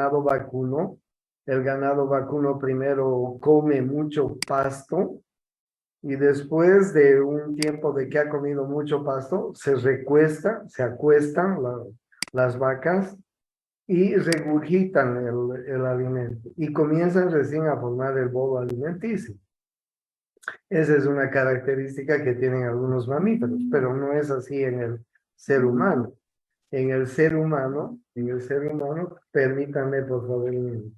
ganado vacuno. El ganado vacuno primero come mucho pasto y después de un tiempo de que ha comido mucho pasto, se acuestan las vacas y regurgitan el alimento y comienzan recién a formar el bolo alimenticio. Esa es una característica que tienen algunos mamíferos, pero no es así en el ser humano. En el ser humano, permítanme por favor un minuto.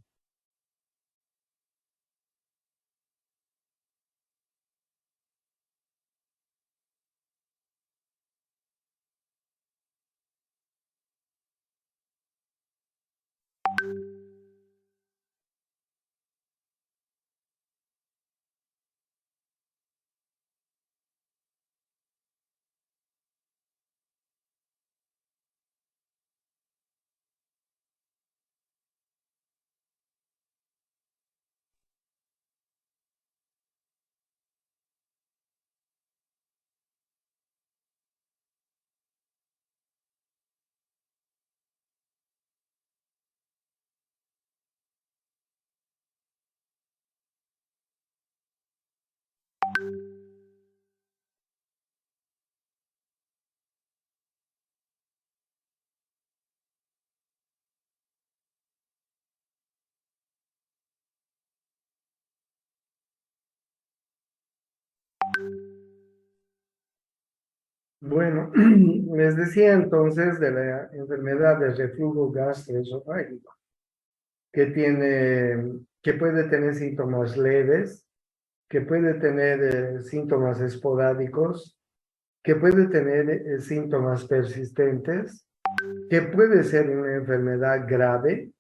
Bueno, les decía entonces de la enfermedad de reflujo gastroesofágico, que puede tener síntomas leves, que puede tener síntomas esporádicos, que puede tener síntomas persistentes, que puede ser una enfermedad grave,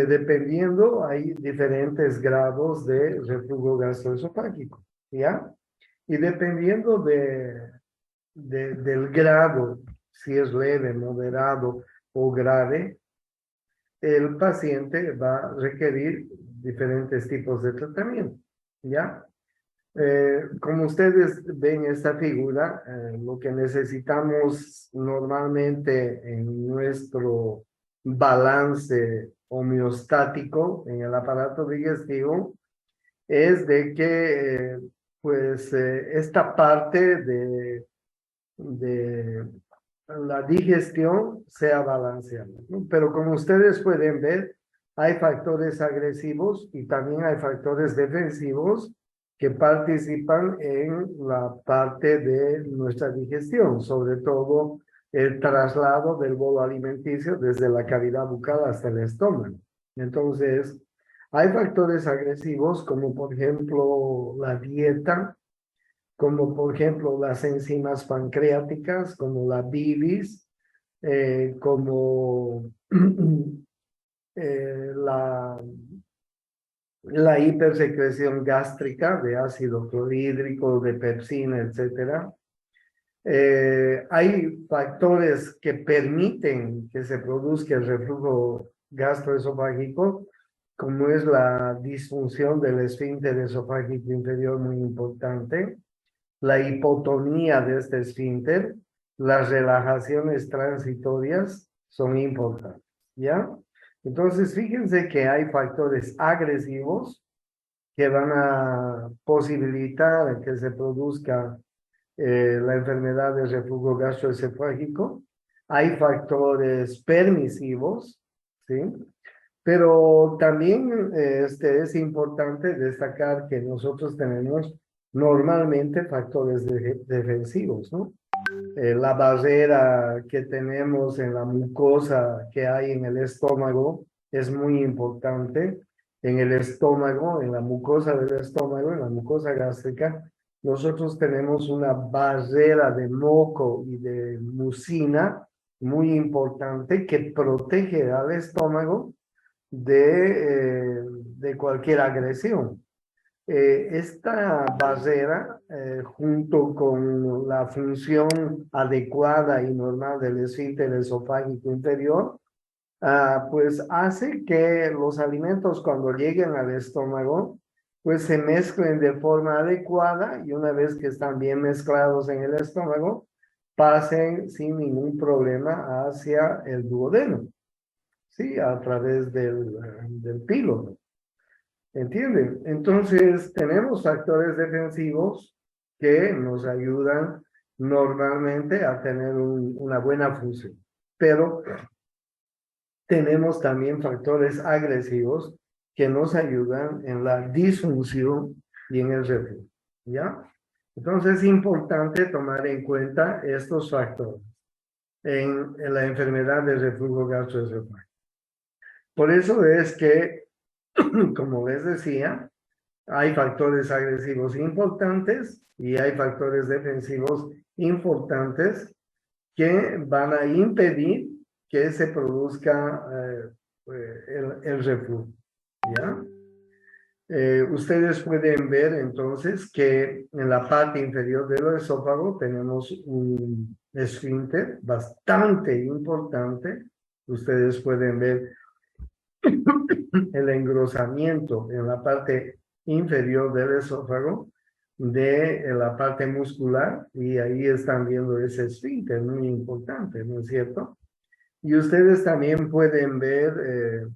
dependiendo, hay diferentes grados de reflujo gastroesofágico, ¿ya? Y dependiendo del grado, si es leve, moderado o grave, el paciente va a requerir diferentes tipos de tratamiento, ¿ya? Como ustedes ven esta figura, lo que necesitamos normalmente en nuestro balance homeostático en el aparato digestivo es de que esta parte de la digestión sea balanceada, ¿no? Pero como ustedes pueden ver, hay factores agresivos y también hay factores defensivos que participan en la parte de nuestra digestión, sobre todo el traslado del bolo alimenticio desde la cavidad bucal hasta el estómago. Entonces, hay factores agresivos como por ejemplo la dieta, como por ejemplo las enzimas pancreáticas, como la bilis, como la hipersecreción gástrica de ácido clorhídrico, de pepsina, etcétera. Hay factores que permiten que se produzca el reflujo gastroesofágico, como es la disfunción del esfínter esofágico inferior, muy importante, la hipotonía de este esfínter, las relajaciones transitorias son importantes, ¿ya? Entonces, fíjense que hay factores agresivos que van a posibilitar que se produzca la enfermedad de reflujo gastroesofágico. Hay factores permisivos, ¿sí? Pero también es importante destacar que nosotros tenemos normalmente factores defensivos, ¿no? La barrera que tenemos en la mucosa que hay en el estómago es muy importante. En el estómago, en la mucosa del estómago, en la mucosa gástrica, nosotros tenemos una barrera de moco y de mucina muy importante que protege al estómago de cualquier agresión. Esta barrera, junto con la función adecuada y normal del esfínter esofágico inferior, pues hace que los alimentos cuando lleguen al estómago, pues se mezclen de forma adecuada y una vez que están bien mezclados en el estómago, pasen sin ningún problema hacia el duodeno. ¿sí? A través del píloro. ¿Entienden? Entonces, tenemos factores defensivos que nos ayudan normalmente a tener una buena función. Pero tenemos también factores agresivos que nos ayudan en la disfunción y en el reflujo. ¿Ya? Entonces, es importante tomar en cuenta estos factores en la enfermedad del reflujo gastroesofágico. Por eso es que, como les decía, hay factores agresivos importantes y hay factores defensivos importantes que van a impedir que se produzca el reflujo. ¿Ya? Ustedes pueden ver entonces que en la parte inferior del esófago tenemos un esfínter bastante importante. Ustedes pueden ver el engrosamiento en la parte inferior del esófago de la parte muscular y ahí están viendo ese esfínter muy importante, ¿no es cierto? Y ustedes también pueden ver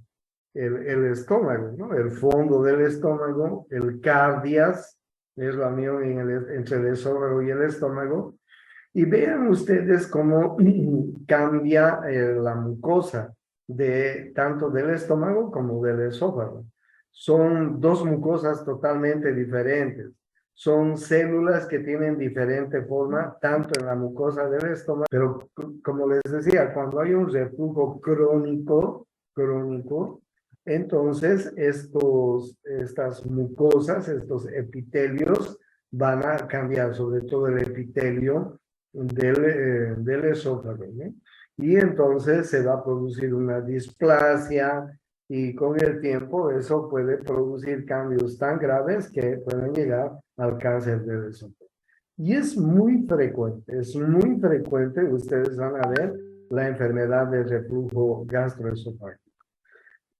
el estómago, ¿no? El fondo del estómago, el cardias, es la unión entre el esófago y el estómago. Y vean ustedes cómo cambia la mucosa tanto del estómago como del esófago. Son dos mucosas totalmente diferentes. Son células que tienen diferente forma, tanto en la mucosa del estómago, pero como les decía, cuando hay un reflujo crónico, entonces estas mucosas, estos epitelios, van a cambiar, sobre todo el epitelio del esófago, ¿no? Y entonces se va a producir una displasia y con el tiempo eso puede producir cambios tan graves que pueden llegar al cáncer del esófago. Y es muy frecuente, ustedes van a ver la enfermedad del reflujo gastroesofágico.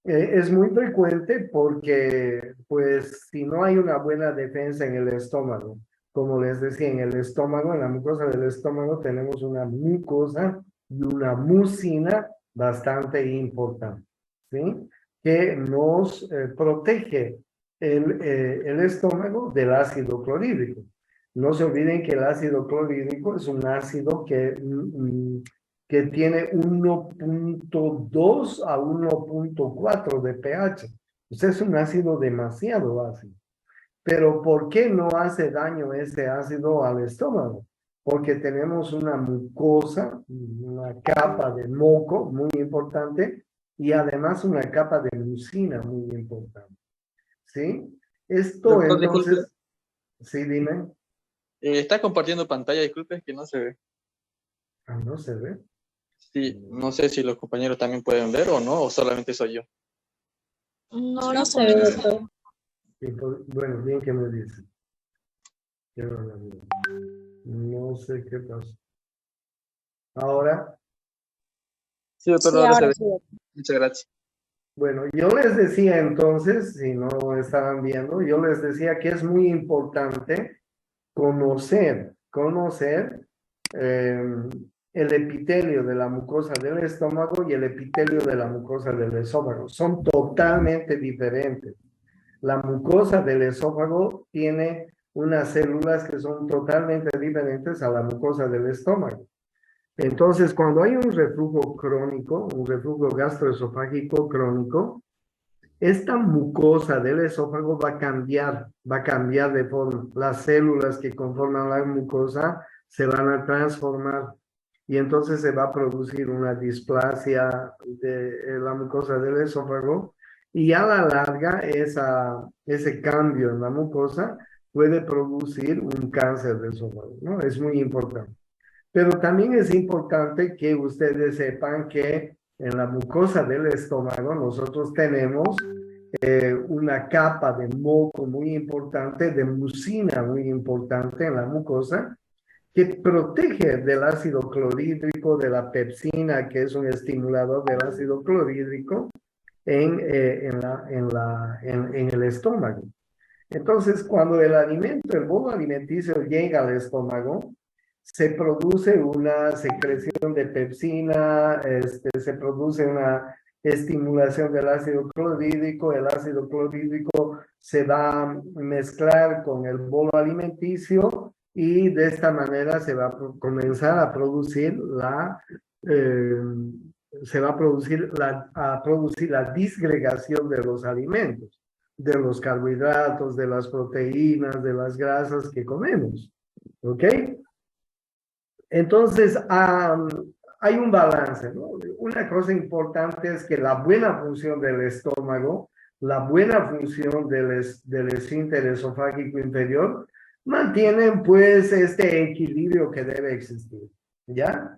Es muy frecuente porque, pues, si no hay una buena defensa en el estómago, como les decía, en el estómago, en la mucosa del estómago, tenemos una mucosa y una mucina bastante importante, ¿sí? Que nos protege el estómago del ácido clorhídrico. No se olviden que el ácido clorhídrico es un ácido que tiene 1.2 a 1.4 de pH. Pues es un ácido demasiado ácido. Pero ¿por qué no hace daño ese ácido al estómago? Porque tenemos una mucosa, una capa de moco muy importante y además una capa de mucina muy importante. ¿Sí? Esto Doctor, disculpe, entonces, sí, dime. está compartiendo pantalla, disculpe, es que no se ve. Ah, no se ve. Sí, no sé si los compañeros también pueden ver o no, o solamente soy yo. No, no se ve, doctor. Bueno, bien que me dicen. No sé qué pasó. Ahora, Sí, doctor, Sí, ahora se ahora ve. sí, doctor. Muchas gracias. bueno, yo les decía entonces, si no estaban viendo, yo les decía que es muy importante conocer el epitelio de la mucosa del estómago y el epitelio de la mucosa del esófago. Son totalmente diferentes. La mucosa del esófago tiene unas células que son totalmente diferentes a la mucosa del estómago. Entonces, cuando hay un reflujo crónico, un reflujo gastroesofágico crónico, esta mucosa del esófago va a cambiar de forma. Las células que conforman la mucosa se van a transformar y entonces se va a producir una displasia de la mucosa del esófago y a la larga ese cambio en la mucosa puede producir un cáncer del esófago, ¿no? Es muy importante. Pero también es importante que ustedes sepan que en la mucosa del estómago nosotros tenemos una capa de moco muy importante, de mucina muy importante en la mucosa, que protege del ácido clorhídrico, de la pepsina, que es un estimulador del ácido clorhídrico, en el estómago. Entonces, cuando el bolo alimenticio llega al estómago, se produce una secreción de pepsina, se produce una estimulación del ácido clorhídrico. El ácido clorhídrico se va a mezclar con el bolo alimenticio y de esta manera se va a comenzar a producir a producir la disgregación de los alimentos, de los carbohidratos, de las proteínas, de las grasas que comemos. ¿Ok? Entonces, hay un balance, ¿no? Una cosa importante es que la buena función del estómago, la buena función del esfínter esofágico inferior, mantienen pues este equilibrio que debe existir, ¿ya?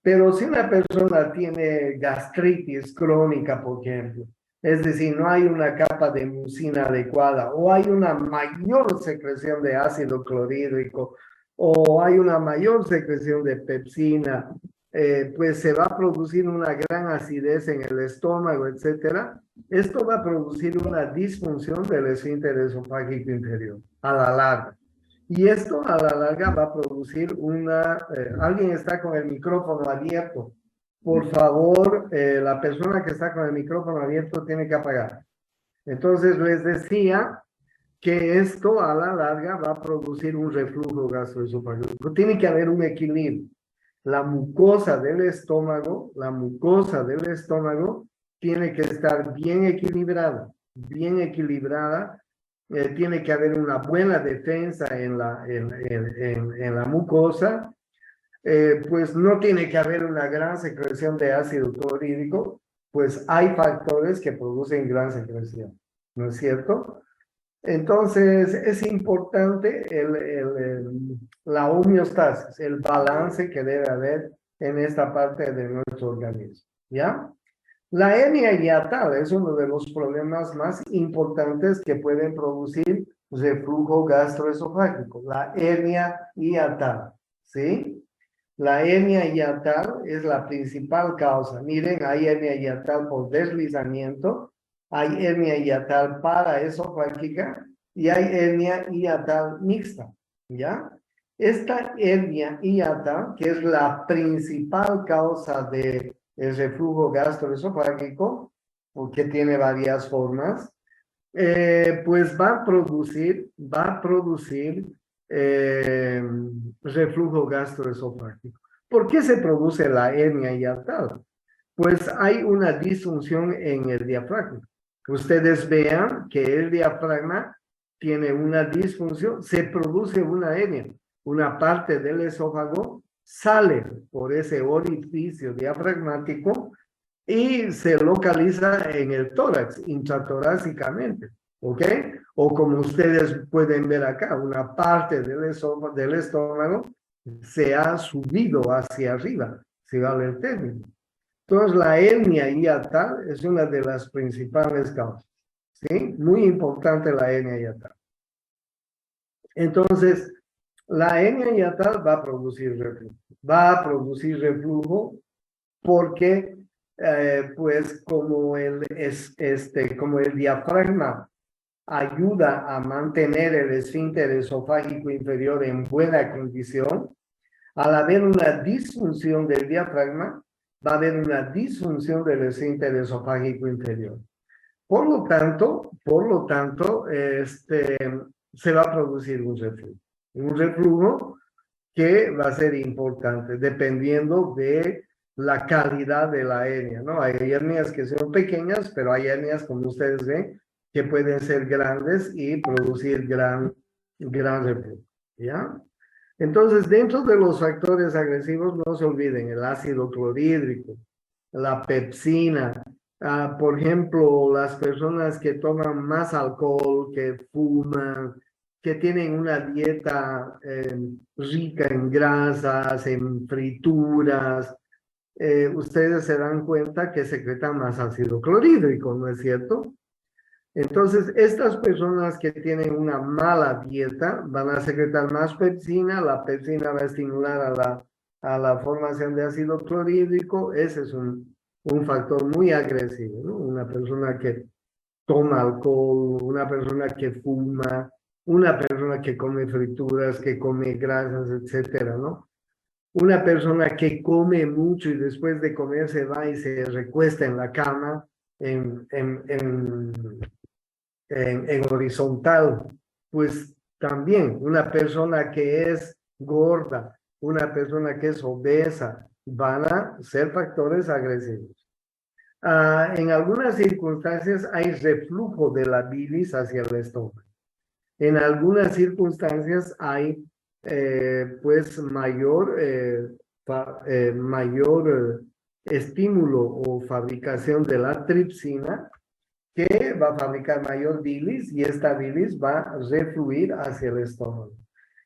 Pero si una persona tiene gastritis crónica, por ejemplo, es decir, no hay una capa de mucina adecuada o hay una mayor secreción de ácido clorhídrico o hay una mayor secreción de pepsina, pues se va a producir una gran acidez en el estómago, etcétera. Esto va a producir una disfunción del esfínter esofágico inferior a la larga. Y esto a la larga va a producir alguien está con el micrófono abierto. Por favor, la persona que está con el micrófono abierto tiene que apagar. Entonces les decía que esto a la larga va a producir un reflujo gastroesofágico. Tiene que haber un equilibrio. La mucosa del estómago tiene que estar bien equilibrada, tiene que haber una buena defensa en la mucosa, pues no tiene que haber una gran secreción de ácido clorhídrico, pues hay factores que producen gran secreción, ¿no es cierto? Entonces, es importante la homeostasis, el balance que debe haber en esta parte de nuestro organismo, ¿ya? La hernia hiatal es uno de los problemas más importantes que pueden producir reflujo gastroesofágico, la hernia hiatal, ¿sí? La hernia hiatal es la principal causa. Miren, hay hernia hiatal por deslizamiento, hay hernia hiatal paraesofágica y hay hernia hiatal mixta, ¿ya? Esta hernia hiatal, que es la principal causa de el reflujo gastroesofágico, porque tiene varias formas, pues va a producir reflujo gastroesofágico. ¿Por qué se produce la hernia hiatal? Pues hay una disfunción en el diafragma. Ustedes vean que el diafragma tiene una disfunción, se produce una hernia, una parte del esófago sale por ese orificio diafragmático y se localiza en el tórax, intratorácicamente, ¿ok? O como ustedes pueden ver acá, una parte del estómago se ha subido hacia arriba, si vale el término. Entonces, la hernia hiatal es una de las principales causas, ¿sí? Muy importante la hernia hiatal. Entonces, la hernia hiatal va a producir reflujo porque pues como el diafragma ayuda a mantener el esfínter esofágico inferior en buena condición, al haber una disfunción del diafragma, va a haber una disfunción del esfínter esofágico inferior. Por lo tanto, se va a producir un reflujo que va a ser importante dependiendo de la calidad de la hernia, ¿no? Hay hernias que son pequeñas, pero hay hernias, como ustedes ven, que pueden ser grandes y producir gran reflujo, ¿ya? Entonces, dentro de los factores agresivos, no se olviden el ácido clorhídrico, la pepsina, por ejemplo, las personas que toman más alcohol, que fuman, que tienen una dieta rica en grasas, en frituras, ustedes se dan cuenta que secretan más ácido clorhídrico, ¿no es cierto? Entonces, estas personas que tienen una mala dieta van a secretar más pepsina, la pepsina va a estimular a la formación de ácido clorhídrico, ese es un factor muy agresivo, ¿no? Una persona que toma alcohol, una persona que fuma, una persona que come frituras, que come grasas, etcétera, ¿no? una persona que come mucho y después de comer se va y se recuesta en la cama en horizontal, pues también una persona que es gorda, una persona que es obesa, van a ser factores agresivos. En algunas circunstancias hay reflujo de la bilis hacia el estómago. En algunas circunstancias hay pues mayor estímulo o fabricación de la tripsina que va a fabricar mayor bilis y esta bilis va a refluir hacia el estómago.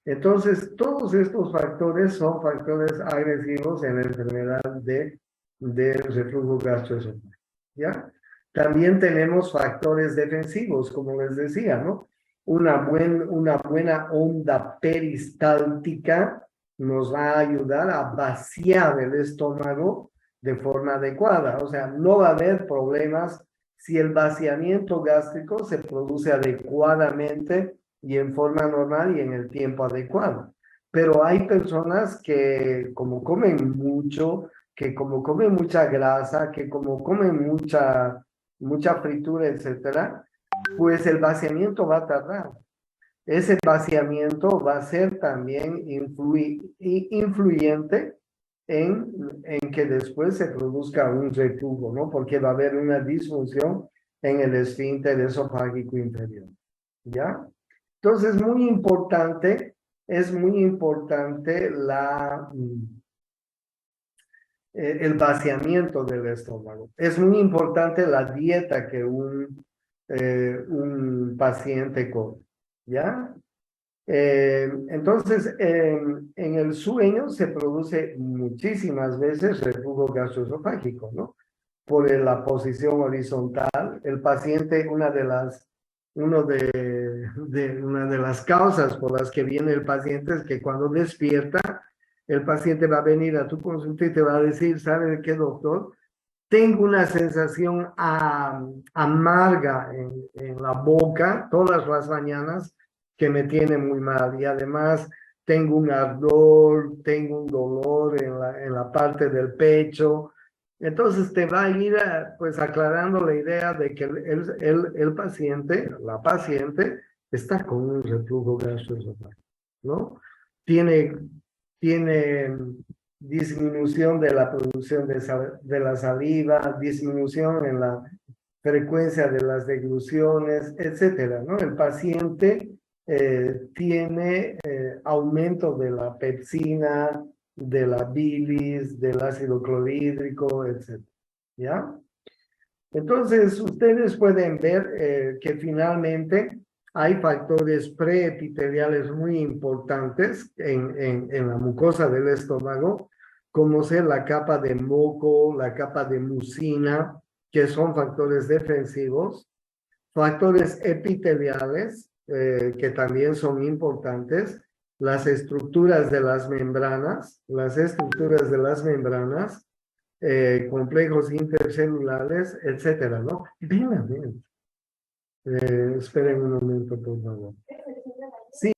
Entonces, todos estos factores son factores agresivos en la enfermedad de reflujo gastroesofágico, ¿ya? También tenemos factores defensivos, como les decía, ¿no? Una buena onda peristáltica nos va a ayudar a vaciar el estómago de forma adecuada. O sea, no va a haber problemas si el vaciamiento gástrico se produce adecuadamente y en forma normal y en el tiempo adecuado. Pero hay personas que como comen mucho, que como comen mucha grasa, que como comen mucha fritura, etcétera, pues el vaciamiento va a tardar. Ese vaciamiento va a ser también influyente en que después se produzca un reflujo, ¿no? Porque va a haber una disfunción en el esfínter esofágico inferior, ¿ya? Entonces, es muy importante el vaciamiento del estómago. Es muy importante la dieta que un paciente come, ¿ya? Entonces, en el sueño se produce muchísimas veces reflujo gastroesofágico, ¿no? Por la posición horizontal, el paciente, una de las causas por las que viene el paciente es que cuando despierta, el paciente va a venir a tu consulta y te va a decir, ¿sabe qué, doctor? Tengo una sensación amarga en la boca todas las mañanas que me tiene muy mal y además tengo un ardor, tengo un dolor en la parte del pecho. Entonces te va a ir pues aclarando la idea de que el paciente, la paciente, está con un reflujo gastroesofágico, ¿no? Tiene, tiene disminución de la producción de la saliva, disminución en la frecuencia de las degluciones, etcétera, ¿no? El paciente tiene aumento de la pepsina, de la bilis, del ácido clorhídrico, etcétera, ¿ya? Entonces, ustedes pueden ver que finalmente hay factores preepiteliales muy importantes en la mucosa del estómago, como ser la capa de moco, la capa de mucina, que son factores defensivos, factores epiteliales, que también son importantes, las estructuras de las membranas, complejos intercelulares, etcétera, ¿no? Bien, bien. Esperen un momento, por favor. Sí.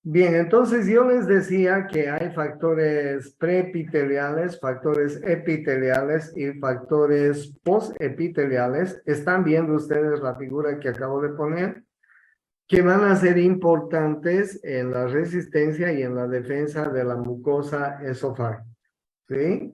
Bien, entonces yo les decía que hay factores preepiteliales, factores epiteliales y factores postepiteliales. Están viendo ustedes la figura que acabo de poner, que van a ser importantes en la resistencia y en la defensa de la mucosa esofágica, ¿sí?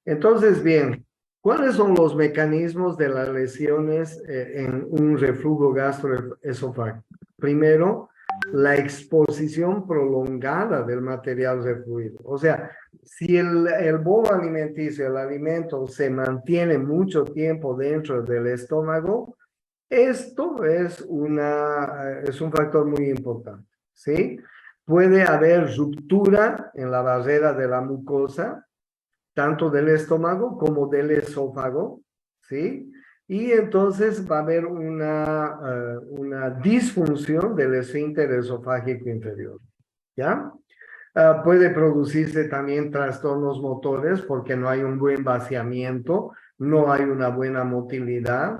Entonces, bien, ¿cuáles son los mecanismos de las lesiones en un reflujo gastroesofágico? Primero, la exposición prolongada del material refluido. O sea, si el bolo alimenticio, el alimento se mantiene mucho tiempo dentro del estómago, esto es un factor muy importante, ¿sí? Puede haber ruptura en la barrera de la mucosa, tanto del estómago como del esófago, ¿sí? Y entonces va a haber una disfunción del esfínter esofágico inferior, ¿ya? Puede producirse también trastornos motores porque no hay un buen vaciamiento, no hay una buena motilidad.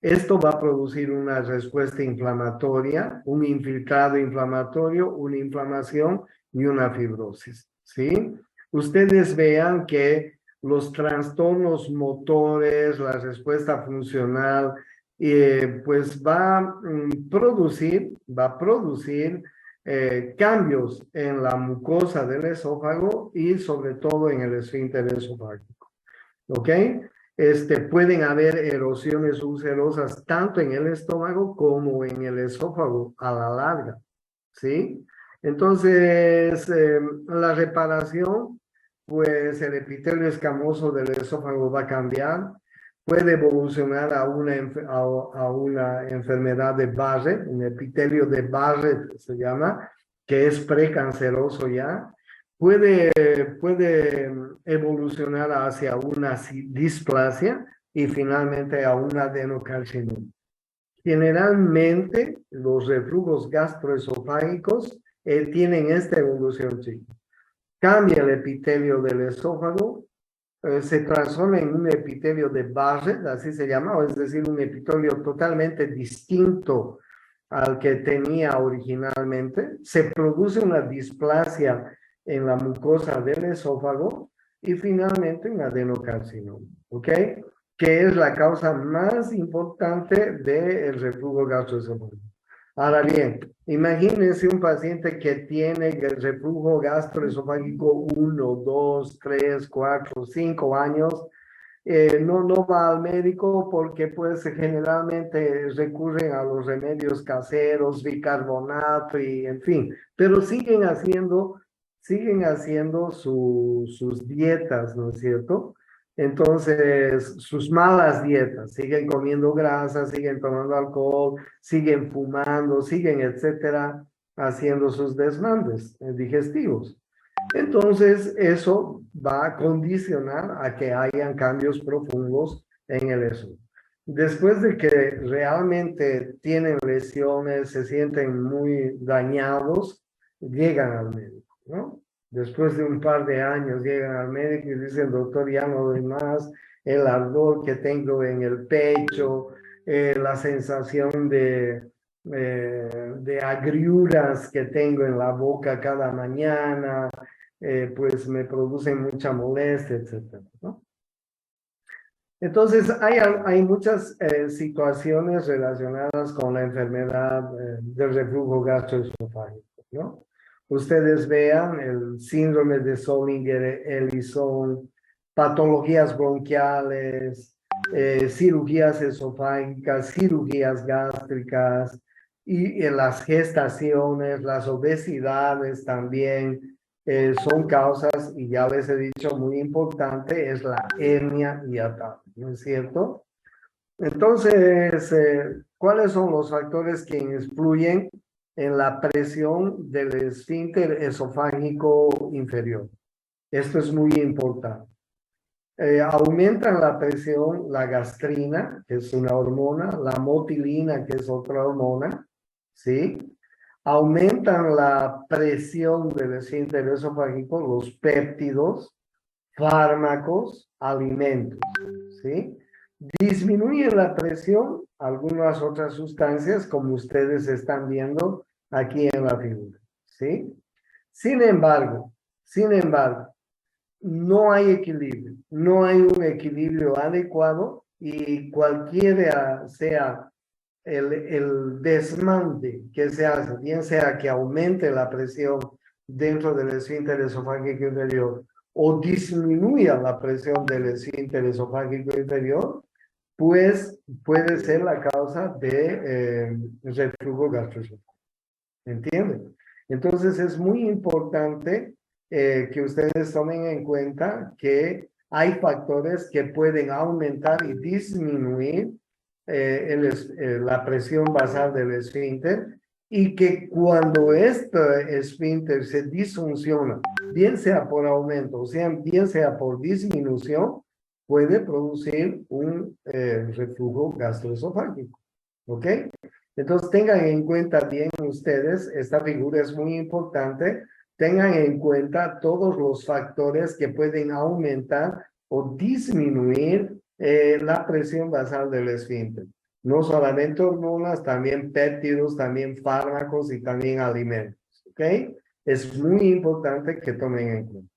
Esto va a producir una respuesta inflamatoria, un infiltrado inflamatorio, una inflamación y una fibrosis, ¿sí? Ustedes vean que los trastornos motores, la respuesta funcional, pues va a producir cambios en la mucosa del esófago y sobre todo en el esfínter esofágico, ¿ok? Pueden haber erosiones ulcerosas tanto en el estómago como en el esófago a la larga, ¿sí? Entonces, la reparación, pues el epitelio escamoso del esófago va a cambiar, puede evolucionar a una enfermedad de Barrett, un epitelio de Barrett se llama, que es precanceroso ya. Puede evolucionar hacia una displasia y finalmente a un adenocarcinoma. Generalmente, los reflujos gastroesofágicos tienen esta evolución, chicos. Cambia el epitelio del esófago, se transforma en un epitelio de Barrett, así se llama, es decir, un epitelio totalmente distinto al que tenía originalmente. Se produce una displasia en la mucosa del esófago y finalmente un adenocarcinoma, ¿ok? Que es la causa más importante del reflujo gastroesofágico. Ahora bien, imagínense un paciente que tiene el reflujo gastroesofágico 1, 2, 3, 4, 5 años, no va al médico porque pues generalmente recurren a los remedios caseros, bicarbonato y en fin, pero siguen haciendo sus dietas, ¿no es cierto? Entonces, sus malas dietas, siguen comiendo grasa, siguen tomando alcohol, siguen fumando, siguen, etcétera, haciendo sus desmandes digestivos. Entonces, eso va a condicionar a que hayan cambios profundos en el esófago. Después de que realmente tienen lesiones, se sienten muy dañados, llegan al médico, ¿no? Después de un par de años llegan al médico y dicen, doctor, ya no doy más, el ardor que tengo en el pecho, la sensación de agriuras que tengo en la boca cada mañana, pues me producen mucha molestia, etcétera, ¿no? Entonces, hay muchas situaciones relacionadas con la enfermedad del reflujo gastroesofágico, ¿no? Ustedes vean el síndrome de Zollinger-Ellison, patologías bronquiales, cirugías esofágicas, cirugías gástricas y las gestaciones, las obesidades también son causas, y ya les he dicho, muy importante, es la hernia hiatal, ¿no es cierto? Entonces, ¿cuáles son los factores que influyen en la presión del esfínter esofágico inferior? Esto es muy importante. Aumentan la presión, la gastrina, que es una hormona, la motilina, que es otra hormona, ¿sí? Aumentan la presión del esfínter esofágico, los péptidos, fármacos, alimentos, ¿sí? Disminuyen la presión algunas otras sustancias, como ustedes están viendo aquí en la figura, ¿sí? Sin embargo, no hay equilibrio, no hay un equilibrio adecuado y cualquiera sea el desmante que se hace, bien sea que aumente la presión dentro del esfínter esofágico inferior o disminuya la presión del esfínter esofágico inferior, pues puede ser la causa de reflujo gastroesofágico. ¿Entienden? Entonces es muy importante que ustedes tomen en cuenta que hay factores que pueden aumentar y disminuir la presión basal del esfínter y que cuando este esfínter se disfunciona, bien sea por aumento, o sea, bien sea por disminución, puede producir un reflujo gastroesofágico. ¿Ok? Entonces tengan en cuenta bien ustedes, esta figura es muy importante, tengan en cuenta todos los factores que pueden aumentar o disminuir la presión basal del esfínter. No solamente hormonas, también péptidos, también fármacos y también alimentos. ¿Ok? Es muy importante que tomen en cuenta.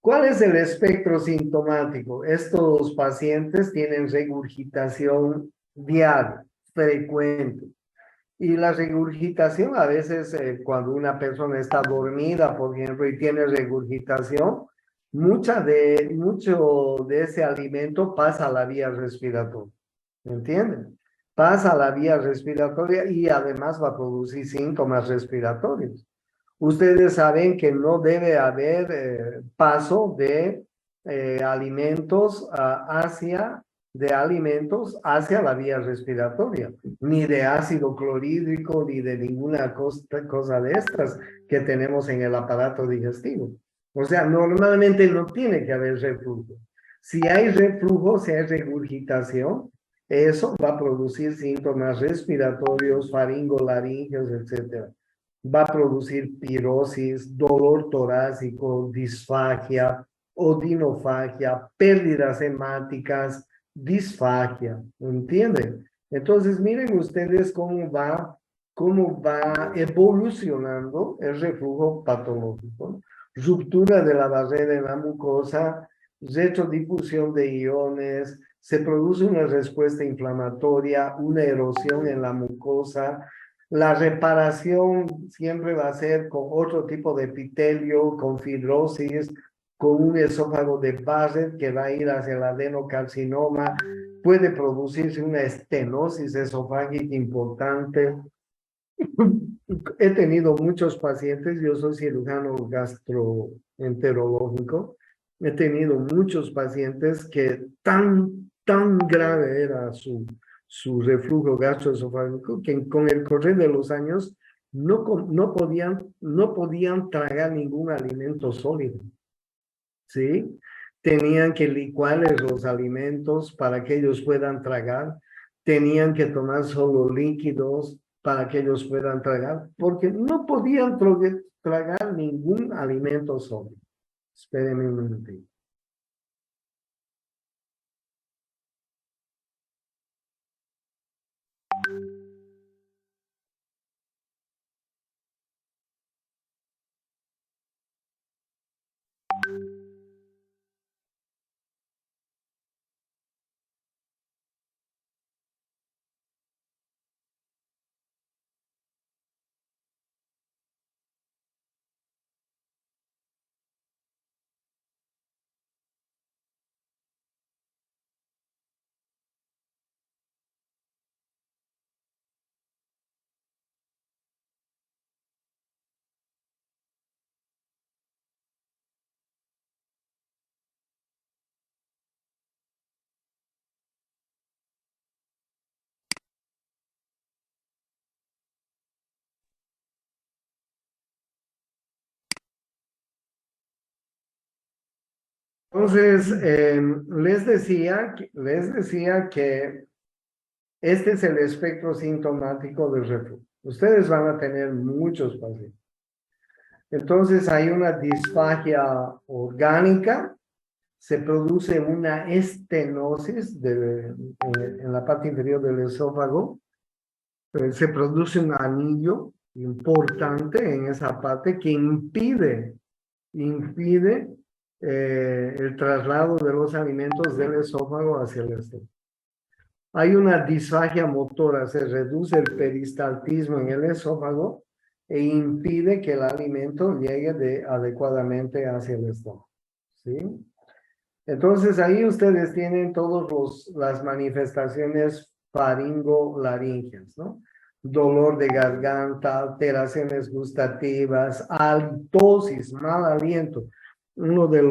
¿Cuál es el espectro sintomático? Estos pacientes tienen regurgitación diaria, frecuente. Y la regurgitación a veces cuando una persona está dormida, por ejemplo, y tiene regurgitación, mucho de ese alimento pasa a la vía respiratoria. ¿Entienden? Pasa a la vía respiratoria y además va a producir síntomas respiratorios. Ustedes saben que no debe haber paso de alimentos hacia la vía respiratoria, ni de ácido clorhídrico, ni de ninguna cosa de estas que tenemos en el aparato digestivo. O sea, normalmente no tiene que haber reflujo. Si hay reflujo, si hay regurgitación, eso va a producir síntomas respiratorios, faringolaringeos, etcétera. Va a producir pirosis, dolor torácico, disfagia, odinofagia, pérdidas hemáticas, disfagia, ¿entienden? Entonces miren ustedes cómo va evolucionando el reflujo patológico. Ruptura de la barrera en la mucosa, retrodifusión de iones, se produce una respuesta inflamatoria, una erosión en la mucosa. La reparación siempre va a ser con otro tipo de epitelio, con fibrosis, con un esófago de Barrett que va a ir hacia el adenocarcinoma. Puede producirse una estenosis esofágica importante. He tenido muchos pacientes, yo soy cirujano gastroenterológico, he tenido muchos pacientes que tan grave era su reflujo gastroesofágico que con el correr de los años no podían tragar ningún alimento sólido, ¿sí? Tenían que licuarles los alimentos para que ellos puedan tragar, tenían que tomar solo líquidos para que ellos puedan tragar, porque no podían tragar ningún alimento sólido. Espérenme un momentito. Entonces, les decía que este es el espectro sintomático del reflujo. Ustedes van a tener muchos pacientes. Entonces, hay una disfagia orgánica, se produce una estenosis en la parte inferior del esófago, se produce un anillo importante en esa parte que impide el traslado de los alimentos del esófago hacia el estómago. Hay una disfagia motora, se reduce el peristaltismo en el esófago e impide que el alimento llegue adecuadamente hacia el estómago. ¿Sí? Entonces ahí ustedes tienen todas las manifestaciones faringolaringeas, ¿no? Dolor de garganta, alteraciones gustativas, halitosis, mal aliento. Uno de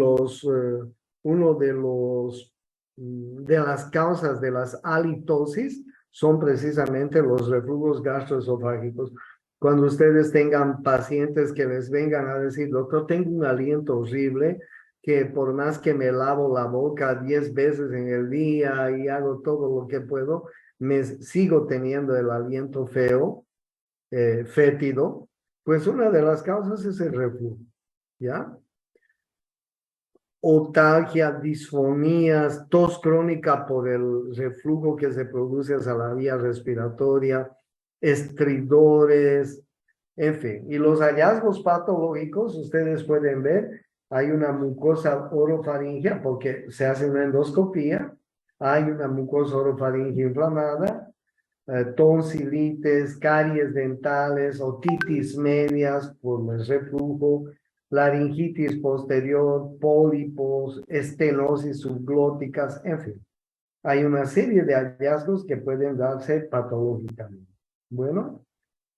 las causas de las halitosis son precisamente los reflujos gastroesofágicos. Cuando ustedes tengan pacientes que les vengan a decir, doctor, tengo un aliento horrible, que por más que me lavo la boca 10 veces en el día y hago todo lo que puedo, me sigo teniendo el aliento feo, fétido, pues una de las causas es el reflujo, ¿ya? Otalgia, disfonías, tos crónica por el reflujo que se produce hacia la vía respiratoria, estridores, en fin. Y los hallazgos patológicos, ustedes pueden ver, hay una mucosa orofaringea porque se hace una endoscopía, hay una mucosa orofaringea inflamada, tonsilitis, caries dentales, otitis medias por el reflujo, laringitis posterior, pólipos, estenosis subglóticas, en fin. Hay una serie de hallazgos que pueden darse patológicamente. Bueno,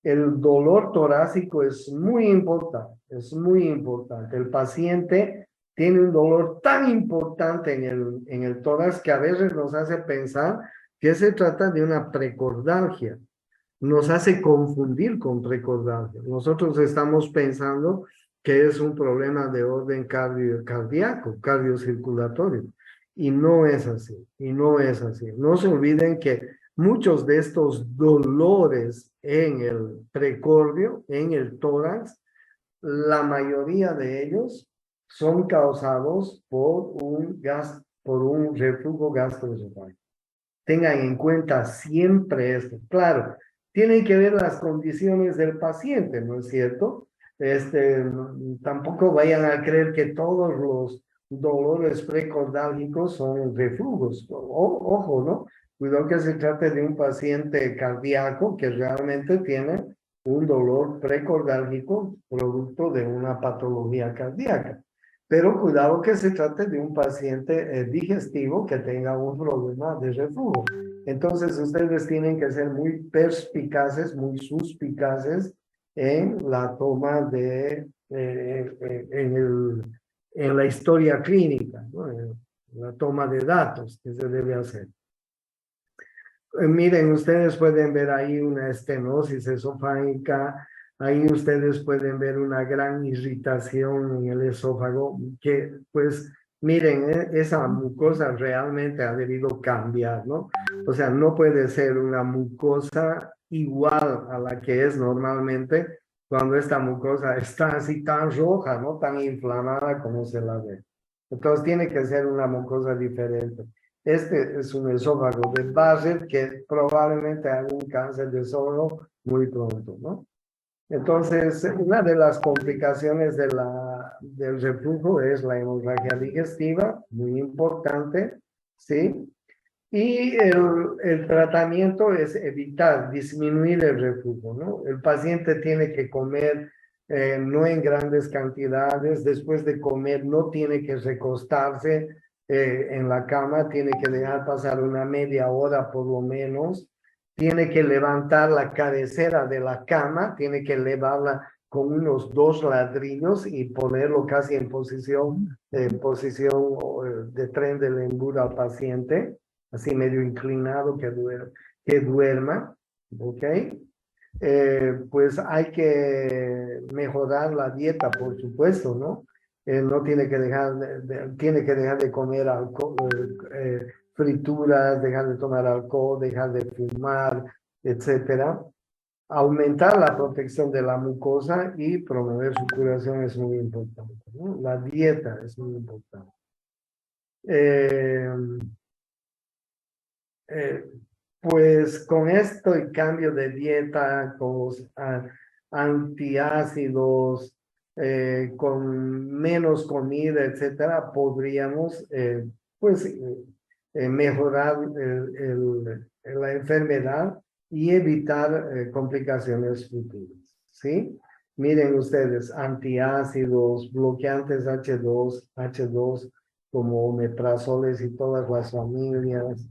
el dolor torácico es muy importante, es muy importante. El paciente tiene un dolor tan importante en el tórax que a veces nos hace pensar que se trata de una precordalgia. Nos hace confundir con precordalgia. Nosotros estamos pensando que es un problema de orden cardíaco, cardiocirculatorio. Y no es así, y no es así. No se olviden que muchos de estos dolores en el precordio, en el tórax, la mayoría de ellos son causados por un reflujo gastroesofágico. Tengan en cuenta siempre esto. Claro, tienen que ver las condiciones del paciente, ¿no es cierto? Tampoco vayan a creer que todos los dolores precordálgicos son reflujos. Ojo, ¿no? Cuidado que se trate de un paciente cardíaco que realmente tiene un dolor precordálgico producto de una patología cardíaca. Pero cuidado que se trate de un paciente digestivo que tenga un problema de reflujo. Entonces ustedes tienen que ser muy perspicaces, muy suspicaces en la toma en la historia clínica, ¿no? En la toma de datos que se debe hacer. Miren, ustedes pueden ver ahí una estenosis esofágica, ahí ustedes pueden ver una gran irritación en el esófago, que pues miren, esa mucosa realmente ha debido cambiar, ¿no? O sea, no puede ser una mucosa igual a la que es normalmente cuando esta mucosa está así tan roja, ¿no? Tan inflamada como se la ve. Entonces tiene que ser una mucosa diferente. Este es un esófago de Barrett que probablemente haga un cáncer de esófago muy pronto, ¿no? Entonces, una de las complicaciones del reflujo es la hemorragia digestiva, muy importante, ¿sí? Y el tratamiento es evitar, disminuir el reflujo, ¿no? El paciente tiene que comer no en grandes cantidades, después de comer no tiene que recostarse en la cama, tiene que dejar pasar una media hora por lo menos, tiene que levantar la cabecera de la cama, tiene que elevarla con unos 2 ladrillos y ponerlo casi en posición de tren de lengura al paciente, así medio inclinado que duerma, ¿ok? Pues hay que mejorar la dieta, por supuesto, ¿no? No tiene que tiene que dejar de comer frituras, dejar de tomar alcohol, dejar de fumar, etcétera. Aumentar la protección de la mucosa y promover su curación es muy importante, ¿no? La dieta es muy importante. Eh, pues con esto y cambio de dieta, con los antiácidos, con menos comida, etcétera, podríamos pues mejorar la enfermedad y evitar complicaciones futuras, ¿sí? Miren ustedes, antiácidos, bloqueantes H2 como omeprazoles y todas las familias,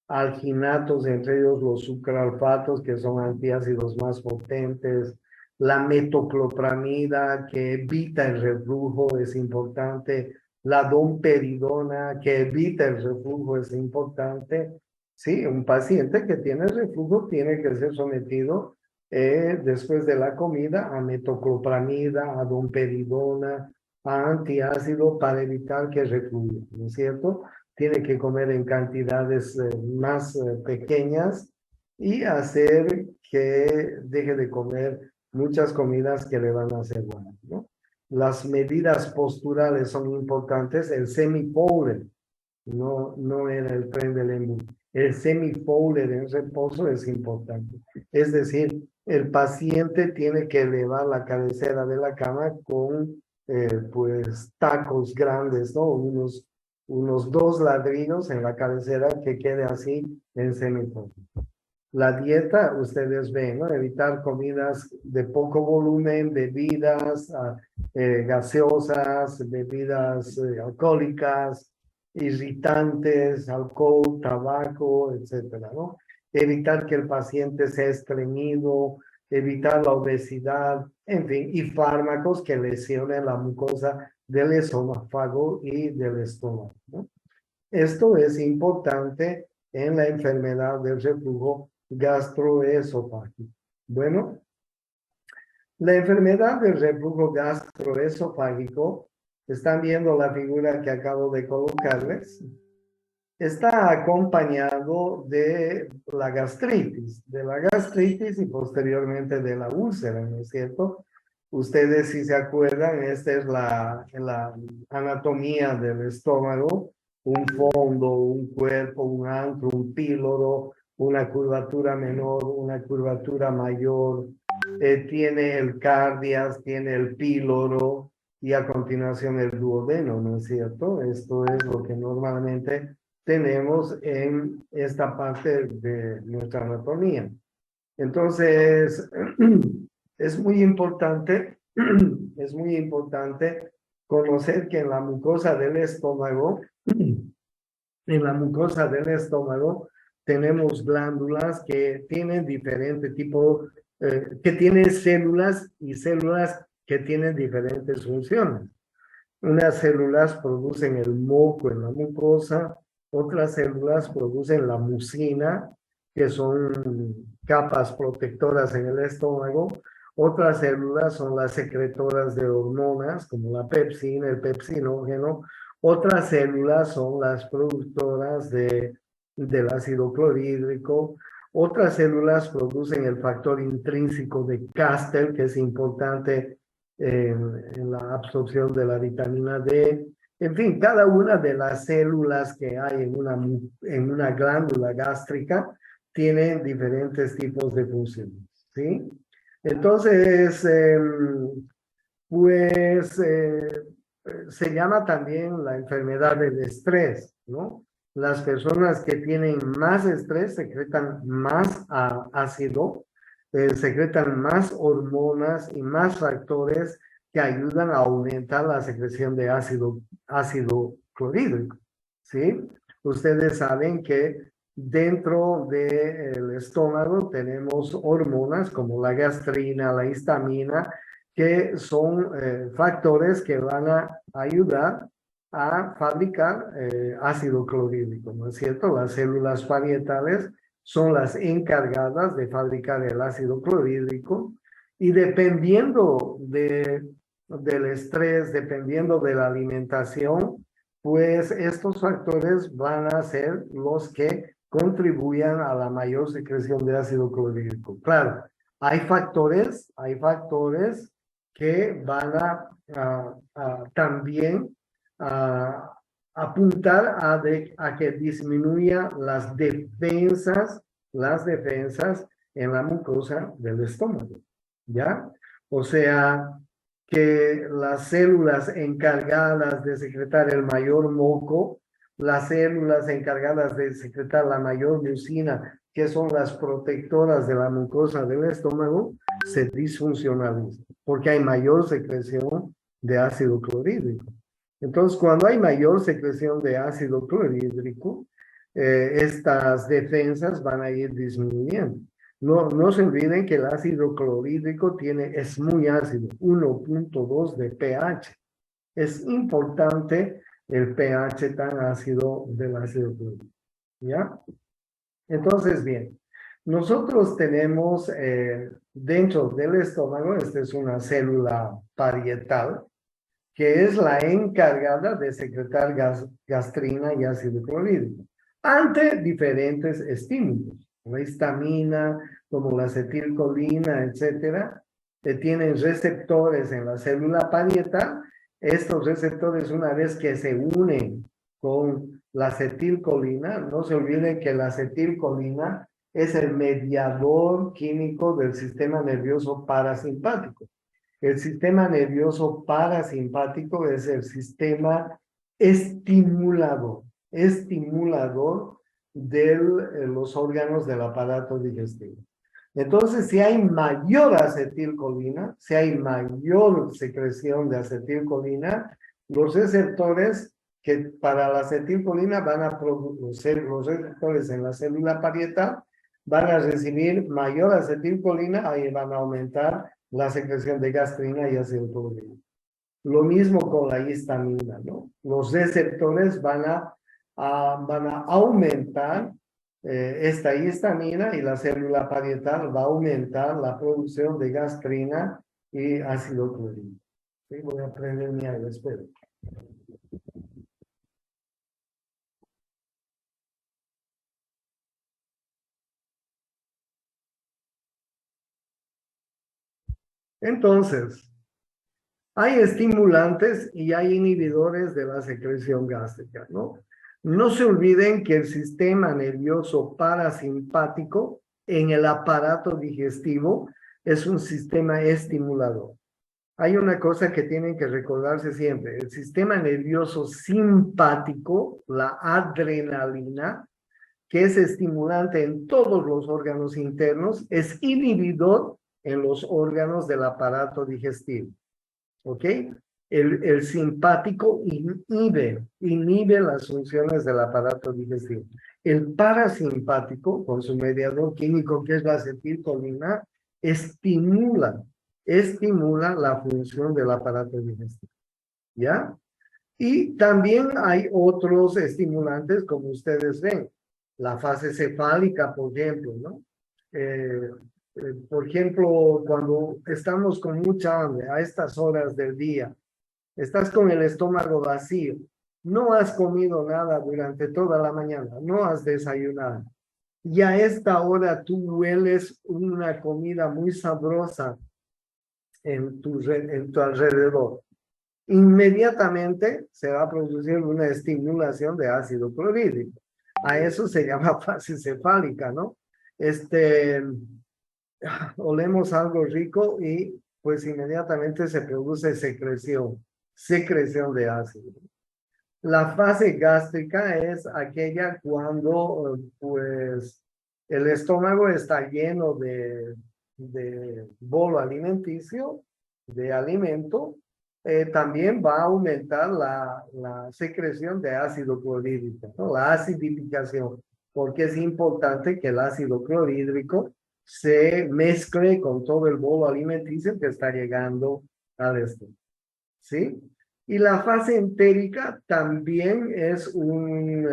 alginatos, entre ellos los sucralfatos, que son antiácidos más potentes, la metoclopramida, que evita el reflujo, es importante, la domperidona, que evita el reflujo, es importante. Sí, un paciente que tiene reflujo tiene que ser sometido después de la comida a metoclopramida, a domperidona, a antiácido para evitar que refluya, ¿no es cierto? Tiene que comer en cantidades más pequeñas y hacer que deje de comer muchas comidas que le van a hacer mal, ¿no? Las medidas posturales son importantes. El semi-powder no era el tren del embudo. El semi-powder en reposo es importante. Es decir, el paciente tiene que elevar la cabecera de la cama con pues tacos grandes, ¿no? Unos 2 ladrillos en la cabecera que quede así en semi-powder. La dieta, ustedes ven, ¿no? Evitar comidas de poco volumen, bebidas gaseosas, bebidas alcohólicas, irritantes, alcohol, tabaco, etcétera, ¿no? Evitar que el paciente sea estreñido, evitar la obesidad, en fin, y fármacos que lesionen la mucosa del esófago y del estómago, ¿no? Esto es importante en la enfermedad del reflujo gastroesofágico. Bueno, la enfermedad del reflujo gastroesofágico, están viendo la figura que acabo de colocarles, está acompañado de la gastritis y posteriormente de la úlcera, ¿no es cierto? Ustedes, si se acuerdan, esta es la anatomía del estómago: un fondo, un cuerpo, un antro, un píloro, una curvatura menor, una curvatura mayor, tiene el cardias, tiene el píloro y a continuación el duodeno, ¿no es cierto? Esto es lo que normalmente tenemos en esta parte de nuestra anatomía. Entonces, es muy importante conocer que en la mucosa del estómago, tenemos glándulas que tienen diferente tipo, que tienen células y células que tienen diferentes funciones. Unas células producen el moco en la mucosa, otras células producen la mucina, que son capas protectoras en el estómago. Otras células son las secretoras de hormonas, como la pepsina, el pepsinógeno. Otras células son las productoras del ácido clorhídrico. Otras células producen el factor intrínseco de Castel, que es importante en la absorción de la vitamina D. En fin, cada una de las células que hay en una glándula gástrica tienen diferentes tipos de funciones, ¿sí? Entonces, pues se llama también la enfermedad del estrés, ¿no? Las personas que tienen más estrés secretan más ácido, secretan más hormonas y más factores que ayudan a aumentar la secreción de ácido clorhídrico, ¿sí? Ustedes saben que dentro del estómago tenemos hormonas como la gastrina, la histamina, que son factores que van a ayudar a fabricar ácido clorhídrico, ¿no es cierto? Las células parietales son las encargadas de fabricar el ácido clorhídrico y dependiendo del estrés, dependiendo de la alimentación, pues estos factores van a ser los que contribuyan a la mayor secreción de ácido clorhídrico. Claro, hay factores que van a también apuntar a que disminuya las defensas las defensas en la mucosa del estómago, ¿ya? O sea, que las células encargadas de secretar el mayor moco, las células encargadas de secretar la mayor mucina, que son las protectoras de la mucosa del estómago, se disfuncionalizan, porque hay mayor secreción de ácido clorhídrico. Entonces, cuando hay mayor secreción de ácido clorhídrico, estas defensas van a ir disminuyendo. No se olviden que el ácido clorhídrico es muy ácido, 1.2 de pH. Es importante el pH tan ácido del ácido clorhídrico, ¿ya? Entonces, bien, nosotros tenemos dentro del estómago, esta es una célula parietal, que es la encargada de secretar gastrina y ácido clorhídrico ante diferentes estímulos. La histamina, como la acetilcolina, etcétera, que tienen receptores en la célula parietal. Estos receptores, una vez que se unen con la acetilcolina, no se olviden que la acetilcolina es el mediador químico del sistema nervioso parasimpático. El sistema nervioso parasimpático es el sistema estimulador de los órganos del aparato digestivo. Entonces, si hay mayor acetilcolina, si hay mayor secreción de acetilcolina, los receptores que para la acetilcolina van a producir, los receptores en la célula parietal van a recibir mayor acetilcolina, ahí van a aumentar la secreción de gastrina y ácido clorhídrico. Lo mismo con la histamina, ¿no? Los receptores van a aumentar esta histamina y la célula parietal va a aumentar la producción de gastrina y ácido clorhídrico. ¿Sí? Voy a prender mi aire, espero. Entonces, hay estimulantes y hay inhibidores de la secreción gástrica, ¿no? No se olviden que el sistema nervioso parasimpático en el aparato digestivo es un sistema estimulador. Hay una cosa que tienen que recordarse siempre. El sistema nervioso simpático, la adrenalina, que es estimulante en todos los órganos internos, es inhibidor en los órganos del aparato digestivo. ¿Ok? El simpático inhibe las funciones del aparato digestivo. El parasimpático, con su mediador químico que es la acetilcolina, estimula la función del aparato digestivo. ¿Ya? Y también hay otros estimulantes, como ustedes ven. La fase cefálica, por ejemplo, ¿no? Por ejemplo, cuando estamos con mucha hambre a estas horas del día, estás con el estómago vacío, no has comido nada durante toda la mañana, no has desayunado, y a esta hora tú hueles una comida muy sabrosa en tu alrededor. Inmediatamente se va a producir una estimulación de ácido clorhídrico. A eso se llama fase cefálica, ¿no? Olemos algo rico y pues inmediatamente se produce secreción de ácido. La fase gástrica es aquella cuando pues el estómago está lleno de bolo alimenticio, de alimento. También va a aumentar la secreción de ácido clorhídrico, ¿no? La acidificación, porque es importante que el ácido clorhídrico se mezcle con todo el bolo alimenticio que está llegando al estómago. ¿Sí? Y la fase entérica también es un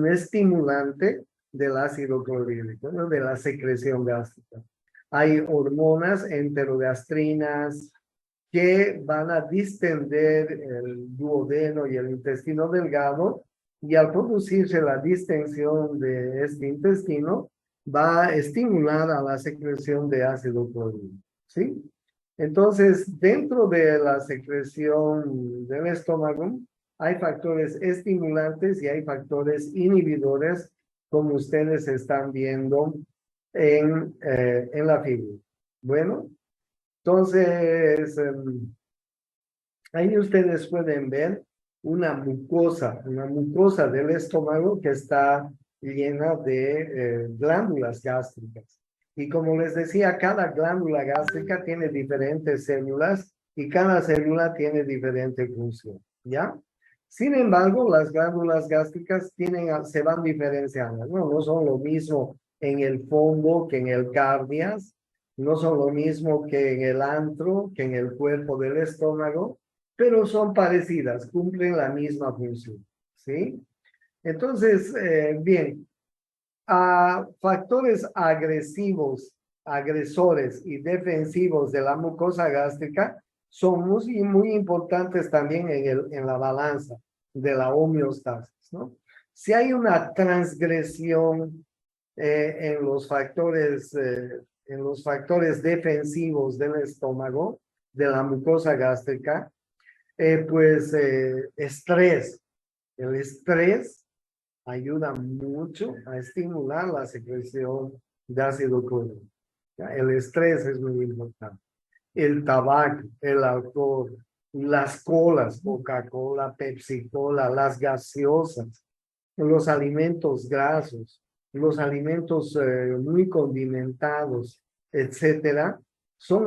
estimulante del ácido clorhídrico, ¿no? De la secreción gástrica. Hay hormonas enterogastrinas que van a distender el duodeno y el intestino delgado, y al producirse la distensión de este intestino, va a estimular a la secreción de ácido clorhídrico, ¿sí? Entonces, dentro de la secreción del estómago, hay factores estimulantes y hay factores inhibidores como ustedes están viendo en la figura. Bueno, entonces, ahí ustedes pueden ver una mucosa del estómago que está llena de glándulas gástricas. Y como les decía, cada glándula gástrica tiene diferentes células y cada célula tiene diferente función, ¿ya? Sin embargo, las glándulas gástricas se van diferenciando, ¿no? No son lo mismo en el fondo que en el cardias, no son lo mismo que en el antro, que en el cuerpo del estómago, pero son parecidas, cumplen la misma función, ¿sí? Entonces, bien, a factores agresores y defensivos de la mucosa gástrica son muy importantes también en la balanza de la homeostasis, ¿no? Si hay una transgresión en los factores defensivos del estómago, de la mucosa gástrica, pues estrés. El estrés ayuda mucho a estimular la secreción de ácido clorhídrico. El estrés es muy importante. El tabaco, el alcohol, las colas, Coca-Cola, Pepsi-Cola, las gaseosas, los alimentos grasos, los alimentos muy condimentados, etcétera, son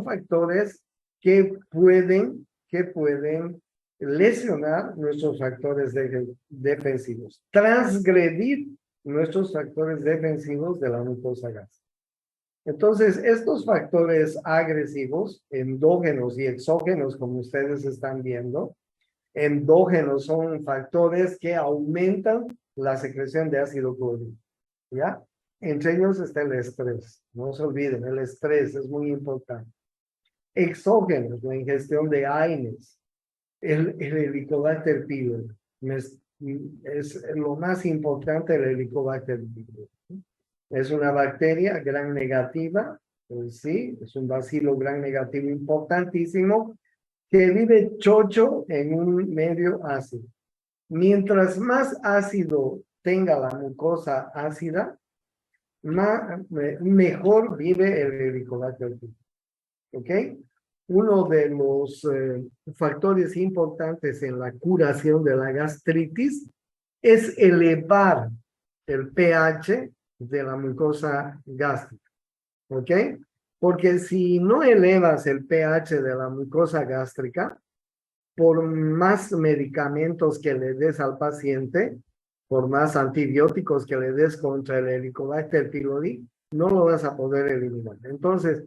factores que pueden lesionar nuestros factores defensivos, transgredir nuestros factores defensivos de la mucosa gástrica. Entonces, estos factores agresivos, endógenos y exógenos, como ustedes están viendo, endógenos son factores que aumentan la secreción de ácido clorhídrico, ¿ya? Entre ellos está el estrés, no se olviden, el estrés es muy importante. Exógenos, la ingestión de AINES, el Helicobacter pylori, es lo más importante el Helicobacter pylori. Es una bacteria gram negativa, sí, es un bacilo gram negativo importantísimo, que vive chocho en un medio ácido. Mientras más ácido tenga la mucosa ácida, mejor vive el Helicobacter pylori. ¿Ok? Uno de los factores importantes en la curación de la gastritis es elevar el pH de la mucosa gástrica. ¿Ok? Porque si no elevas el pH de la mucosa gástrica, por más medicamentos que le des al paciente, por más antibióticos que le des contra el Helicobacter pylori, no lo vas a poder eliminar. Entonces,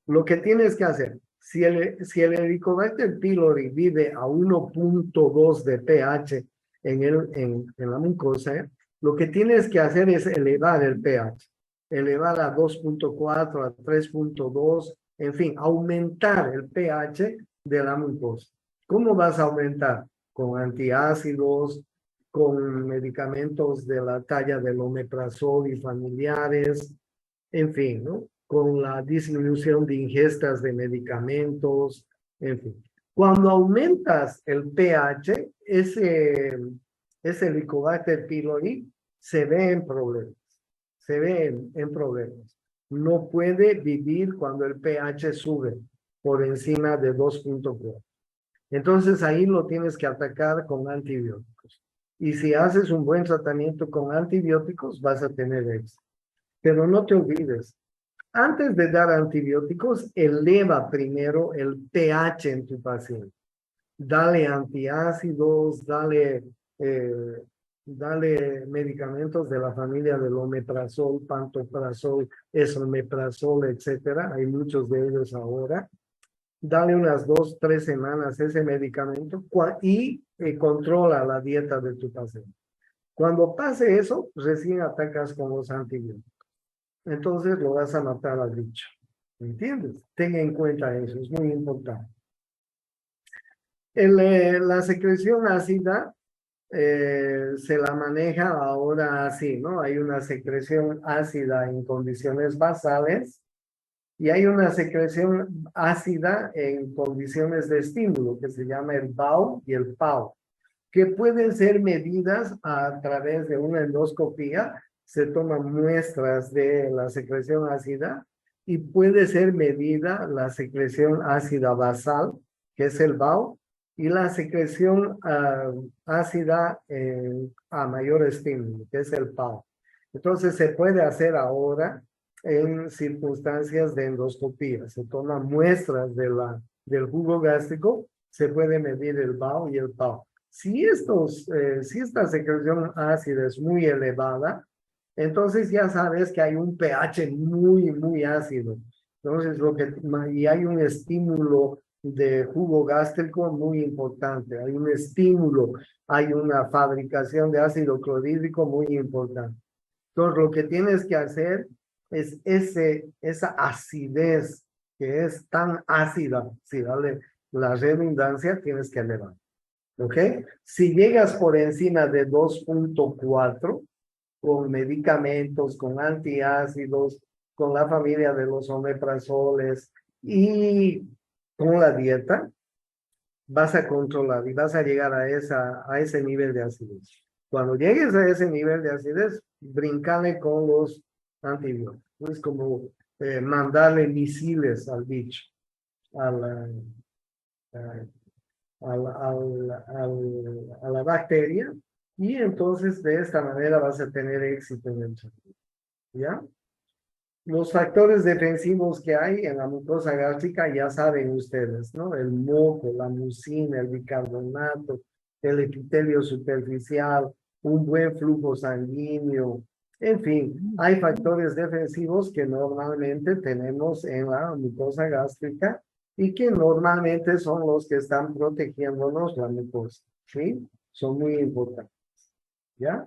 lo que tienes que hacer, si el Helicobacter pylori vive a 1.2 de pH en la mucosa, lo que tienes que hacer es elevar el pH, elevar a 2.4, a 3.2, en fin, aumentar el pH de la mucosa. ¿Cómo vas a aumentar? Con antiácidos, con medicamentos de la talla del omeprazol y familiares, en fin, ¿no? Con la disminución de ingestas de medicamentos, en fin. Cuando aumentas el pH, ese Helicobacter pylori se ve en problemas, se ve en problemas. No puede vivir cuando el pH sube por encima de 2.4. Entonces ahí lo tienes que atacar con antibióticos. Y si haces un buen tratamiento con antibióticos, vas a tener éxito. Pero no te olvides, antes de dar antibióticos, eleva primero el pH en tu paciente. Dale antiácidos, dale medicamentos de la familia del omeprazol, pantoprazol, esomeprazol, etcétera. Hay muchos de ellos ahora. Dale unas 2, 3 semanas ese medicamento y controla la dieta de tu paciente. Cuando pase eso, recién atacas con los antibióticos. Entonces lo vas a matar al bicho. ¿Entiendes? Tenga en cuenta eso, es muy importante. La secreción ácida se la maneja ahora así, ¿no? Hay una secreción ácida en condiciones basales y hay una secreción ácida en condiciones de estímulo que se llama el BAO y el PAO. que pueden ser medidas a través de una endoscopía. Se toman muestras de la secreción ácida y puede ser medida la secreción ácida basal, que es el BAO, y la secreción ácida a mayor estímulo, que es el PAO. Entonces se puede hacer ahora en circunstancias de endoscopía. Se toman muestras del jugo gástrico, se puede medir el BAO y el PAO. Si esta secreción ácida es muy elevada, entonces ya sabes que hay un pH muy, muy ácido. Entonces, y hay un estímulo de jugo gástrico muy importante. Hay un estímulo, hay una fabricación de ácido clorhídrico muy importante. Entonces, lo que tienes que hacer es esa acidez que es tan ácida, si dale la redundancia, tienes que elevar. ¿Ok? Si llegas por encima de 2.4, con medicamentos, con antiácidos, con la familia de los omeprazoles y con la dieta, vas a controlar y vas a llegar a ese nivel de acidez. Cuando llegues a ese nivel de acidez, brincale con los antibióticos. Es como mandarle misiles al bicho, a la bacteria, y entonces de esta manera vas a tener éxito en el tratamiento. ¿Ya? Los factores defensivos que hay en la mucosa gástrica ya saben ustedes, ¿no? El moco, la mucina, el bicarbonato, el epitelio superficial, un buen flujo sanguíneo. En fin, hay factores defensivos que normalmente tenemos en la mucosa gástrica y que normalmente son los que están protegiéndonos la mucosa, ¿sí? Son muy importantes, ¿ya?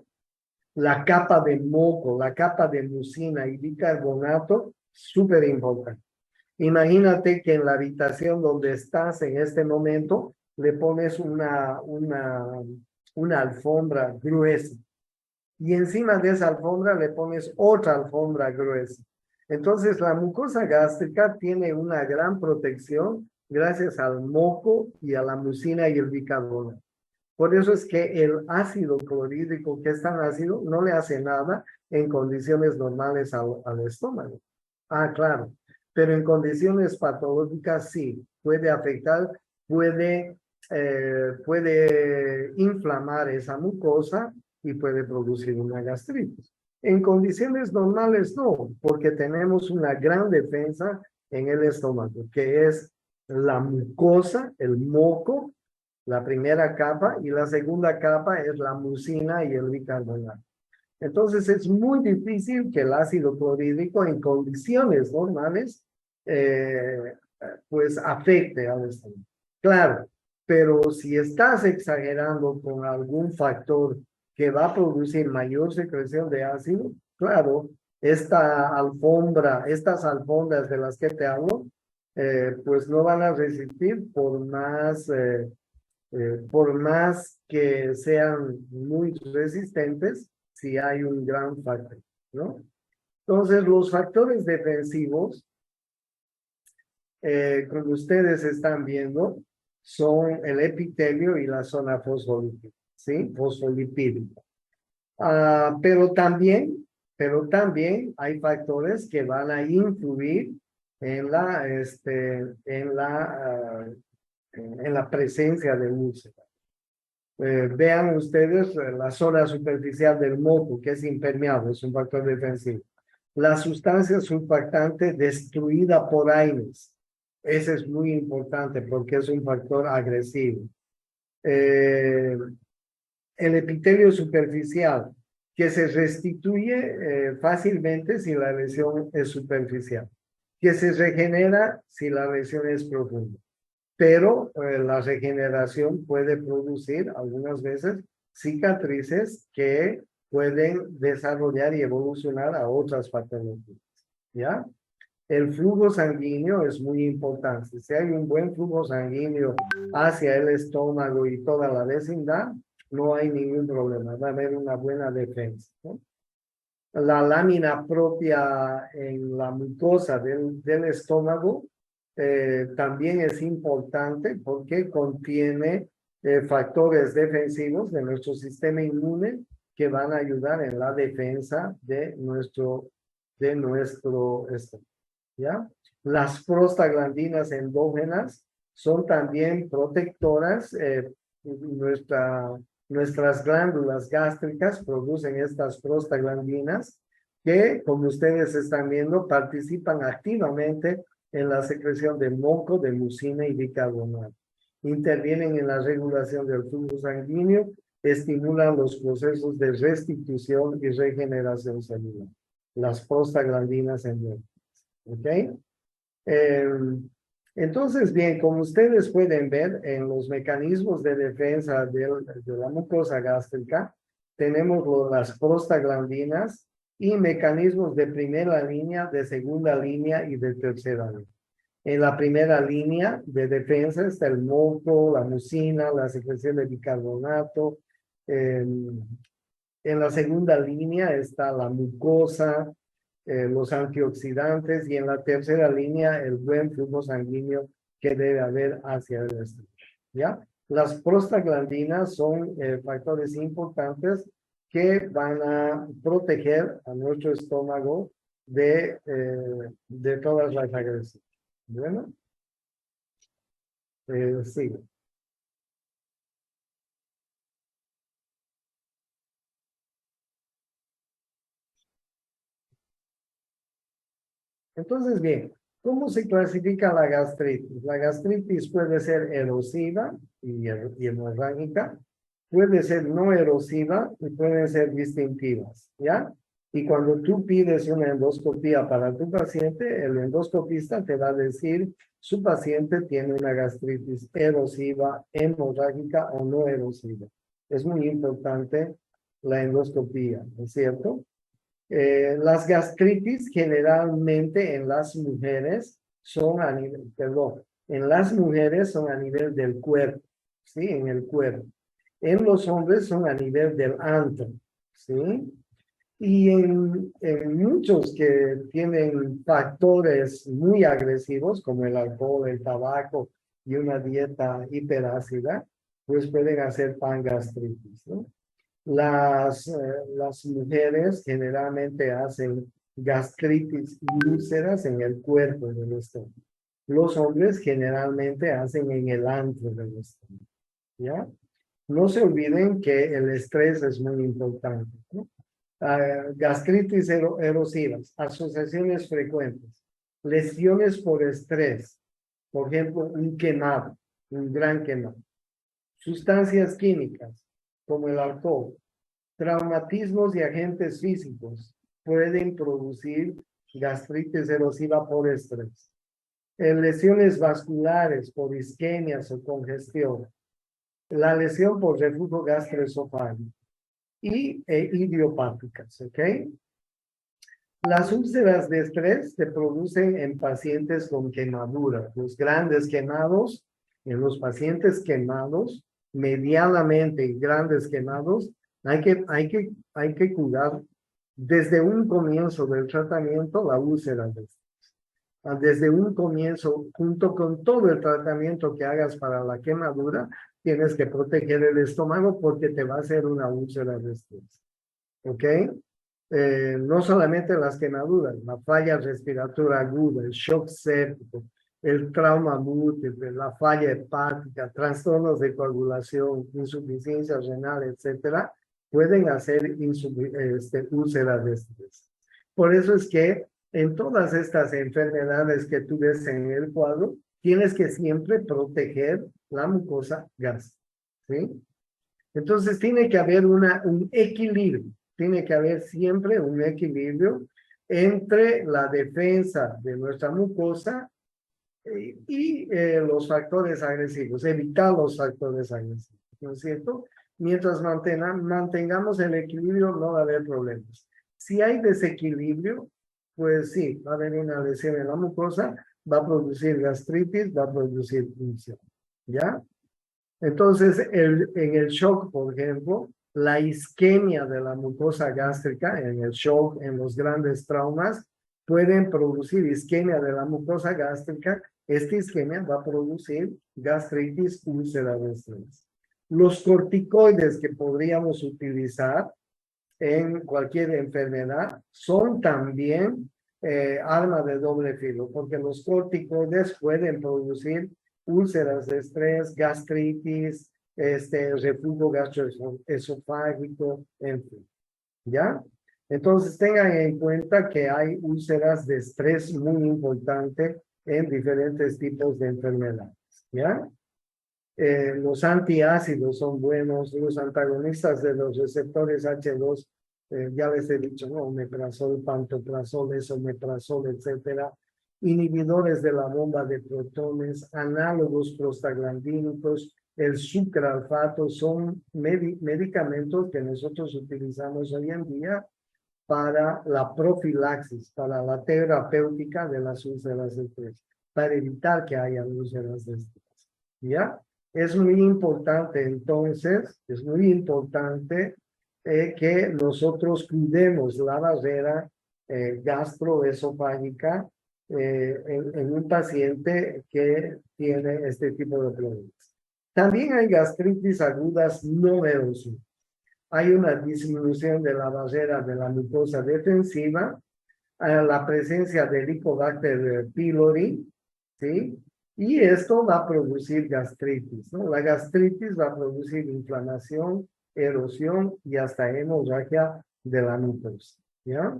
La capa de moco, la capa de mucina y bicarbonato, súper importante. Imagínate que en la habitación donde estás en este momento, le pones una alfombra gruesa. Y encima de esa alfombra le pones otra alfombra gruesa. Entonces la mucosa gástrica tiene una gran protección gracias al moco y a la mucina y el bicarbonato. Por eso es que el ácido clorhídrico, que es tan ácido, no le hace nada en condiciones normales al estómago. Ah, claro. Pero en condiciones patológicas sí, puede afectar, puede inflamar esa mucosa y puede producir una gastritis. En condiciones normales no, porque tenemos una gran defensa en el estómago, que es la mucosa, el moco, la primera capa, y la segunda capa es la mucina y el bicarbonato. Entonces es muy difícil que el ácido clorhídrico en condiciones normales pues afecte al estómago. Claro, pero si estás exagerando con algún factor que va a producir mayor secreción de ácido, claro, estas alfombras de las que te hablo, pues no van a resistir por más que sean muy resistentes, si hay un gran factor, ¿no? Entonces, los factores defensivos, como ustedes están viendo, son el epitelio y la zona fosfolípica, ¿sí? Fosfolipídica. Pero también hay factores que van a influir en la presencia de úlcera. Vean ustedes la zona superficial del moco, que es impermeable, es un factor defensivo. La sustancia surfactante destruida por AINES. Ese es muy importante porque es un factor agresivo. El epitelio superficial, que se restituye fácilmente si la lesión es superficial, que se regenera si la lesión es profunda. Pero la regeneración puede producir algunas veces cicatrices que pueden desarrollar y evolucionar a otras patologías, ¿ya? El flujo sanguíneo es muy importante. Si hay un buen flujo sanguíneo hacia el estómago y toda la vecindad, no hay ningún problema, va a haber una buena defensa, ¿no? La lámina propia en la mucosa del estómago también es importante porque contiene factores defensivos de nuestro sistema inmune que van a ayudar en la defensa de nuestro ¿ya? Las prostaglandinas endógenas son también protectoras. Nuestras glándulas gástricas producen estas prostaglandinas que, como ustedes están viendo, participan activamente en la secreción de moco, de mucina y bicarbonato. Intervienen en la regulación del flujo sanguíneo, estimulan los procesos de restitución y regeneración celular. Las prostaglandinas endógenas. ¿Ok? Entonces, bien, como ustedes pueden ver en los mecanismos de defensa de la mucosa gástrica, tenemos las prostaglandinas y mecanismos de primera línea, de segunda línea y de tercera línea. En la primera línea de defensa está el moco, la mucina, la secreción de bicarbonato. En la segunda línea está la mucosa, los antioxidantes, y en la tercera línea el buen flujo sanguíneo que debe haber hacia el estrecho, ¿ya? Las prostaglandinas son factores importantes que van a proteger a nuestro estómago de todas las agresiones. Bueno, sí. Entonces, bien, ¿cómo se clasifica la gastritis? La gastritis puede ser erosiva y hemorrágica, puede ser no erosiva y pueden ser distintivas, ¿ya? Y cuando tú pides una endoscopía para tu paciente, el endoscopista te va a decir su paciente tiene una gastritis erosiva, hemorrágica o no erosiva. Es muy importante la endoscopía, ¿no es cierto? Las gastritis generalmente en las mujeres son a nivel, en las mujeres son a nivel del cuerpo, ¿sí? En el cuerpo. En los hombres son a nivel del antro, ¿sí? Y en muchos que tienen factores muy agresivos, como el alcohol, el tabaco y una dieta hiperácida, pues pueden hacer pangastritis, ¿no? Las mujeres generalmente hacen gastritis y úlceras en el cuerpo del estómago. Los hombres generalmente hacen en el antro del estómago, ¿ya? No se olviden que el estrés es muy importante, ¿no? Gastritis erosivas, asociaciones frecuentes, lesiones por estrés, por ejemplo, un quemado, un gran quemado, sustancias químicas, como el alcohol, traumatismos y agentes físicos pueden producir gastritis erosiva por estrés. Lesiones vasculares por isquemias o congestión. La lesión por reflujo gastroesofágico y idiopáticas, ¿ok? Las úlceras de estrés se producen en pacientes con quemaduras. Los grandes quemados, en los pacientes quemados, medianamente grandes quemados, hay que cuidar desde un comienzo del tratamiento la úlcera de estrés. Desde un comienzo, junto con todo el tratamiento que hagas para la quemadura, tienes que proteger el estómago porque te va a hacer una úlcera de estrés. ¿Ok? No solamente las quemaduras, la falla respiratoria aguda, el shock séptico, el trauma múltiple, la falla hepática, trastornos de coagulación, insuficiencia renal, etcétera, pueden hacer úlceras de estrés. Por eso es que en todas estas enfermedades que tú ves en el cuadro, tienes que siempre proteger la mucosa gástrica, ¿sí? Entonces tiene que haber un equilibrio. Tiene que haber siempre un equilibrio entre la defensa de nuestra mucosa y los factores agresivos, evitar los factores agresivos, ¿no es cierto? Mientras mantengamos el equilibrio, no va a haber problemas. Si hay desequilibrio, pues sí, va a haber una lesión en la mucosa, va a producir gastritis, va a producir úlcera, ¿ya? Entonces, en el shock, por ejemplo, la isquemia de la mucosa gástrica, en el shock, en los grandes traumas, pueden producir isquemia de la mucosa gástrica. Esta isquemia va a producir gastritis, úlcera de estrés. Los corticoides que podríamos utilizar en cualquier enfermedad son también arma de doble filo, porque los corticoides pueden producir úlceras de estrés, gastritis, reflujo gastroesofágico, en fin, ¿ya? Entonces tengan en cuenta que hay úlceras de estrés muy importantes en diferentes tipos de enfermedades, ¿ya? Los antiácidos son buenos, los antagonistas de los receptores H2, ya les he dicho, ¿no? Omeprazol, pantoprazol, esomeprazol, etcétera. Inhibidores de la bomba de protones, análogos prostaglandínicos, el sucralfato son medicamentos que nosotros utilizamos hoy en día para la profilaxis, para la terapéutica de las úlceras de estrés, para evitar que haya úlceras de estrés, ¿ya? Es muy importante, entonces, es muy importante que nosotros cuidemos la barrera gastroesofágica en un paciente que tiene este tipo de problemas. También hay gastritis agudas no erosivas. Hay una disminución de la barrera de la mucosa defensiva, la presencia de Helicobacter pylori, ¿sí? Y esto va a producir gastritis, ¿no? La gastritis va a producir inflamación, erosión y hasta hemorragia de la mucosa, ¿ya?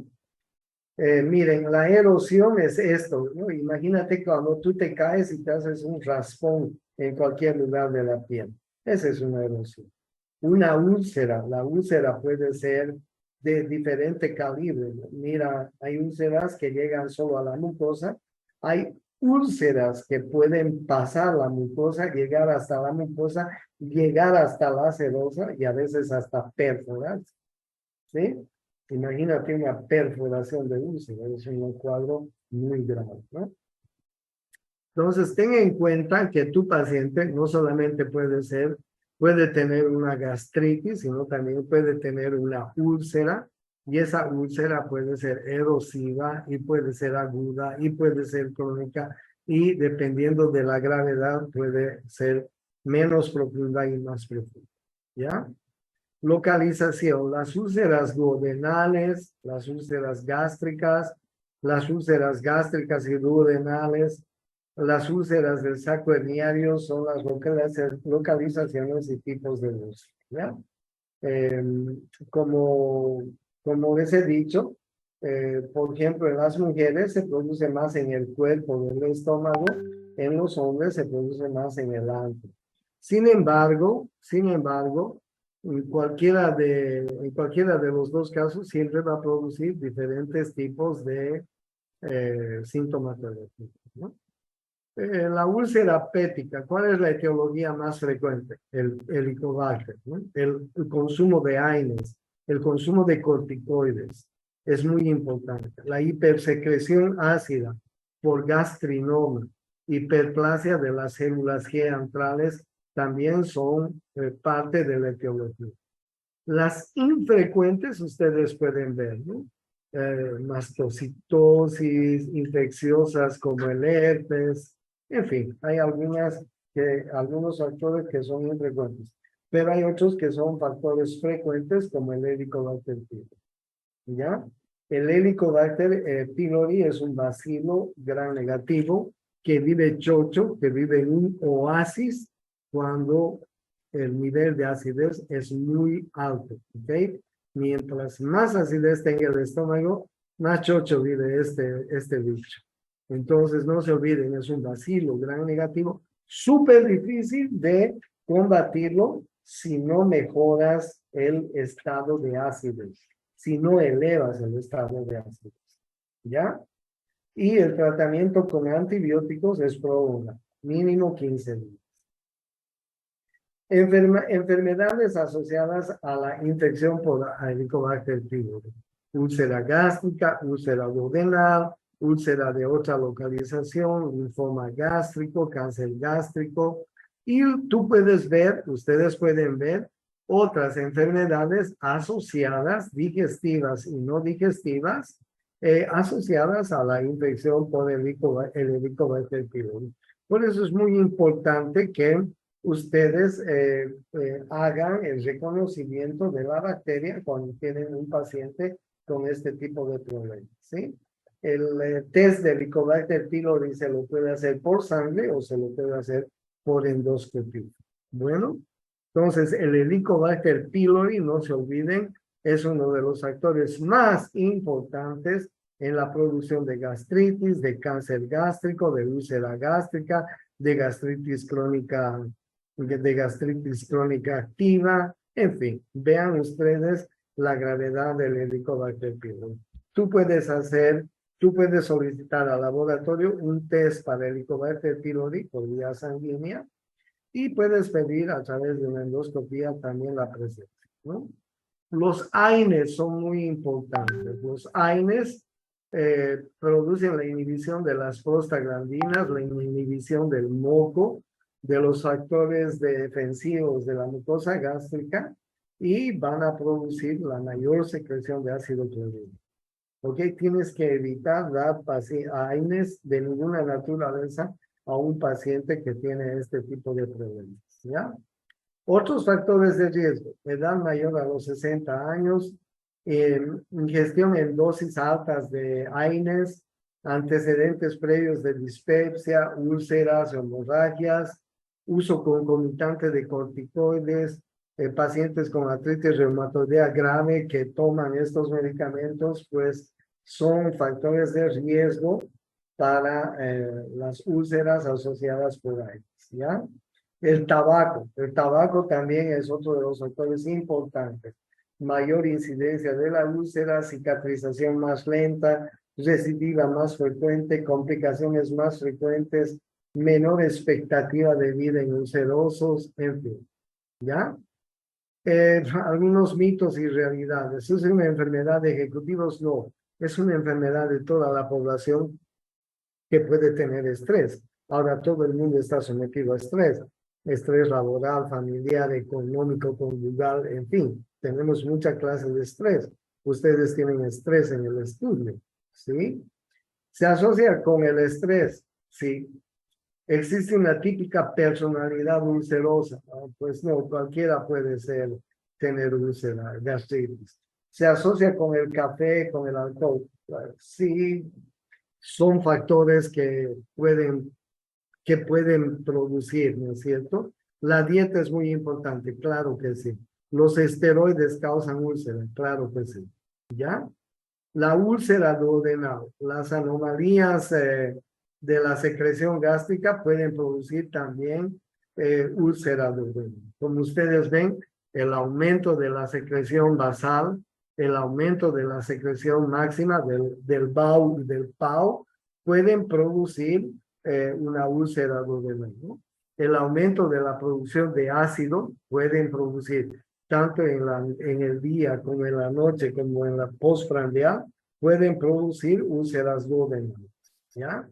Miren, la erosión es esto, ¿no? Imagínate cuando tú te caes y te haces un raspón en cualquier lugar de la piel. Esa es una erosión. Una úlcera, la úlcera puede ser de diferente calibre. Mira, hay úlceras que llegan solo a la mucosa. Hay úlceras que pueden pasar la mucosa, llegar hasta la mucosa, llegar hasta la serosa y a veces hasta perforarse, ¿sí? Imagínate una perforación de úlcera, es un cuadro muy grave, ¿no? Entonces, ten en cuenta que tu paciente no solamente puede tener una gastritis, sino también puede tener una úlcera, y esa úlcera puede ser erosiva, y puede ser aguda, y puede ser crónica, y dependiendo de la gravedad, puede ser menos profunda y más profunda, ¿ya? Localización, las úlceras duodenales, las úlceras gástricas y duodenales, las úlceras del saco herniario son las localizaciones y tipos de úlceras, ¿ya? Como les he dicho, por ejemplo, en las mujeres se produce más en el cuerpo del estómago, en los hombres se produce más en el antro. Sin embargo, en cualquiera de los dos casos siempre va a producir diferentes tipos de sintomatología, ¿no? La úlcera pética, ¿cuál es la etiología más frecuente? El Helicobacter, ¿no? El consumo de AINES, el consumo de corticoides es muy importante. La hipersecreción ácida por gastrinoma, hiperplasia de las células G antrales también son parte de la etiología. Las infrecuentes ustedes pueden ver, ¿no? Mastocitosis, infecciosas como el herpes, en fin, hay algunos factores que son infrecuentes, pero hay otros que son factores frecuentes como el Helicobacter pylori, ¿ya? El Helicobacter pylori es un bacilo gram negativo que vive chocho, que vive en un oasis cuando el nivel de acidez es muy alto, ¿ok? Mientras más acidez tenga el estómago, más chocho vive este bicho. Entonces, no se olviden, es un bacilo gran negativo, súper difícil de combatirlo si no mejoras el estado de acidez, si no elevas el estado de acidez, ¿ya? Y el tratamiento con antibióticos es prolongado, mínimo 15 días. Enfermedades asociadas a la infección por Helicobacter pylori. Úlcera gástrica, úlcera duodenal, úlcera de otra localización, linfoma gástrico, cáncer gástrico. Y ustedes pueden ver otras enfermedades asociadas, digestivas y no digestivas, asociadas a la infección por el Helicobacter pylori. Por eso es muy importante que ustedes hagan el reconocimiento de la bacteria cuando tienen un paciente con este tipo de problemas, ¿sí? El test de Helicobacter pylori se lo puede hacer por sangre o se lo puede hacer por endoscopia. Bueno, entonces el Helicobacter pylori, no se olviden, es uno de los factores más importantes en la producción de gastritis, de cáncer gástrico, de úlcera gástrica, de gastritis crónica activa, en fin, vean ustedes la gravedad del Helicobacter pylori. Tú puedes solicitar al laboratorio un test para Helicobacter pylori por vía sanguínea y puedes pedir a través de una endoscopía también la presencia, ¿no? Los AINES son muy importantes. Los AINES producen la inhibición de las prostaglandinas, la inhibición del moco, de los factores defensivos de la mucosa gástrica y van a producir la mayor secreción de ácido clorhídrico. ¿Ok? Tienes que evitar dar AINES de ninguna naturaleza a un paciente que tiene este tipo de problemas, ¿ya? Otros factores de riesgo: edad mayor a los 60 años, ingestión en dosis altas de AINES, antecedentes previos de dispepsia, úlceras, hemorragias, uso concomitante de corticoides, pacientes con artritis reumatoidea grave que toman estos medicamentos, pues son factores de riesgo para las úlceras asociadas por AINES, ¿ya? El tabaco también es otro de los factores importantes. Mayor incidencia de la úlcera, cicatrización más lenta, recidiva más frecuente, complicaciones más frecuentes, menor expectativa de vida en ulcerosos, en fin, ¿ya? Algunos mitos y realidades. ¿Es una enfermedad de ejecutivos? No, es una enfermedad de toda la población que puede tener estrés. Ahora todo el mundo está sometido a estrés. Estrés laboral, familiar, económico, conyugal, en fin, tenemos mucha clase de estrés. Ustedes tienen estrés en el estudio, ¿sí? Se asocia con el estrés, ¿sí? Existe una típica personalidad ulcerosa, ¿no? Pues no, cualquiera puede tener úlcera, gastritis. Se asocia con el café, con el alcohol. Sí, son factores que pueden producir, ¿no es cierto? La dieta es muy importante, claro que sí. Los esteroides causan úlcera, claro que sí. ¿Ya? La úlcera duodenal, las anomalías de la secreción gástrica pueden producir también úlcera duodenal. Como ustedes ven, el aumento de la secreción basal, el aumento de la secreción máxima del BAU y del PAU pueden producir una úlcera duodenal, ¿no? El aumento de la producción de ácido pueden producir tanto en el día como en la noche, como en la postprandial, pueden producir úlceras duodenales, ¿ya?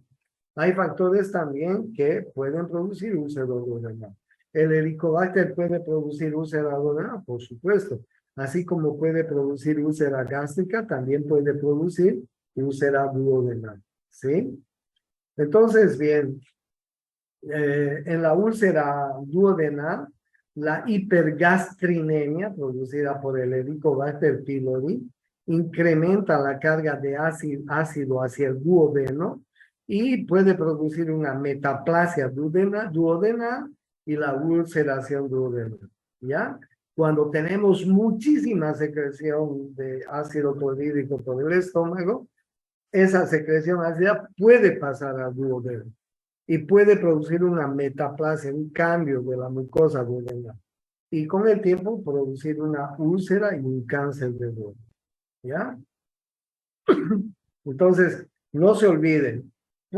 Hay factores también que pueden producir úlceras duodenales. ¿El Helicobacter puede producir úlcera duodenal? Por supuesto. Así como puede producir úlcera gástrica, también puede producir úlcera duodenal, ¿sí? Entonces, bien, en la úlcera duodenal, la hipergastrinemia producida por el Helicobacter pylori incrementa la carga de ácido hacia el duodeno y puede producir una metaplasia duodenal y la ulceración duodenal, ¿ya? Cuando tenemos muchísima secreción de ácido clorhídrico por el estómago, esa secreción ácida puede pasar al duodeno y puede producir una metaplasia, un cambio de la mucosa duodenal. Y con el tiempo producir una úlcera y un cáncer de duodeno, ¿ya? Entonces, no se olviden,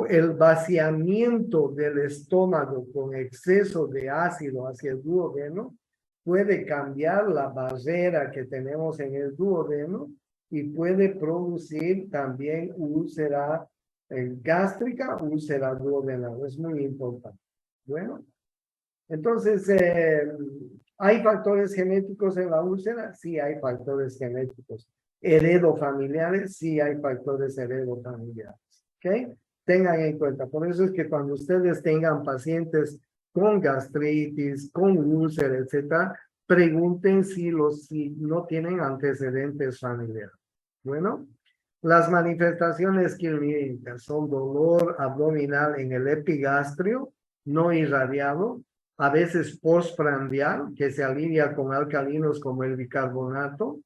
el vaciamiento del estómago con exceso de ácido hacia el duodeno puede cambiar la barrera que tenemos en el duodeno y puede producir también úlcera gástrica, úlcera duodenal. Es muy importante. Bueno, entonces, ¿hay factores genéticos en la úlcera? Sí, hay factores genéticos. ¿Heredofamiliares? Sí, hay factores heredofamiliares. ¿Ok? Tengan en cuenta. Por eso es que cuando ustedes tengan pacientes con gastritis, con úlcera, etcétera, pregunten si no tienen antecedentes familiares. Bueno, las manifestaciones clínicas son dolor abdominal en el epigastrio, no irradiado, a veces postprandial, que se alivia con alcalinos como el bicarbonato,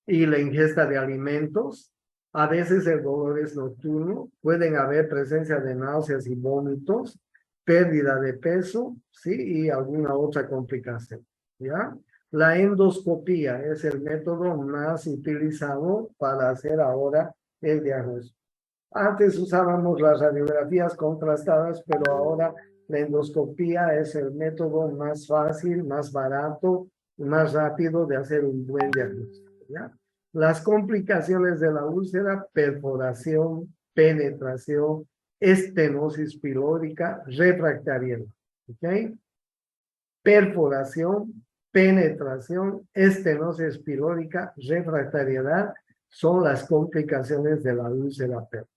y la ingesta de alimentos. A veces el dolor es nocturno, pueden haber presencia de náuseas y vómitos, pérdida de peso, ¿sí? Y alguna otra complicación, ¿ya? La endoscopía es el método más utilizado para hacer ahora el diagnóstico. Antes usábamos las radiografías contrastadas, pero ahora la endoscopía es el método más fácil, más barato, más rápido de hacer un buen diagnóstico, ¿ya? Las complicaciones de la úlcera: perforación, penetración, estenosis pilórica, refractariedad, ¿ok? Perforación, penetración, estenosis pilórica, refractariedad son las complicaciones de la úlcera pélvica,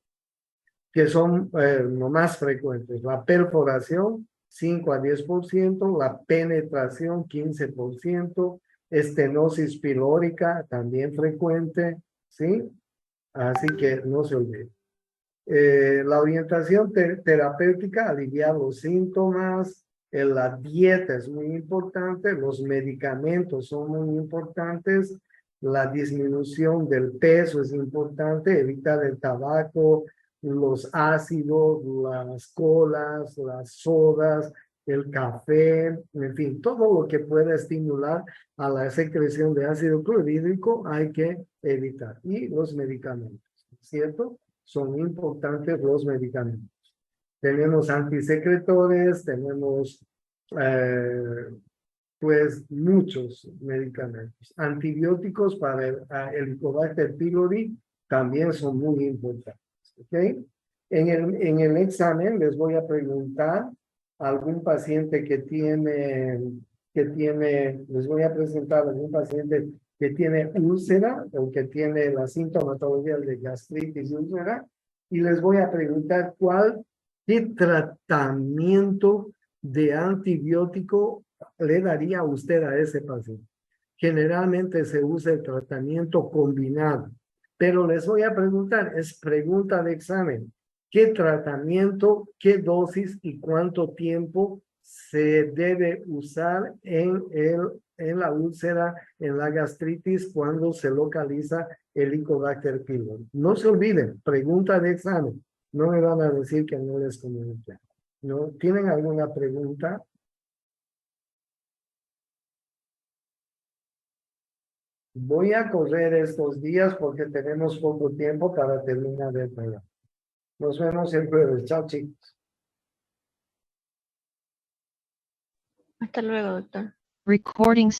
que son lo más frecuentes. La perforación, 5 a 10%, la penetración, 15%, estenosis pilórica, también frecuente, ¿sí? Así que no se olvide. La orientación terapéutica: aliviar los síntomas, la dieta es muy importante, los medicamentos son muy importantes, la disminución del peso es importante, evitar el tabaco, los ácidos, las colas, las sodas, el café, en fin, todo lo que pueda estimular a la secreción de ácido clorhídrico hay que evitar. Y los medicamentos, ¿cierto? Son importantes los medicamentos. Tenemos antisecretores, tenemos pues muchos medicamentos. Antibióticos para el Helicobacter pylori también son muy importantes. ¿Ok? En el examen les voy a preguntar a algún paciente les voy a presentar a algún paciente que tiene úlcera o que tiene la sintomatología de gastritis y úlcera, y les voy a preguntar qué tratamiento de antibiótico le daría a usted a ese paciente. Generalmente se usa el tratamiento combinado, pero les voy a preguntar, es pregunta de examen, ¿qué tratamiento, qué dosis y cuánto tiempo se debe usar en la úlcera, en la gastritis, cuando se localiza el Helicobacter pylori? No se olviden, pregunta de examen. No me van a decir que no les comuniqué. ¿No? ¿Tienen alguna pregunta? Voy a correr estos días porque tenemos poco tiempo para terminar el programa. Nos vemos el jueves. Chao, chicos. Hasta luego, doctor. Recording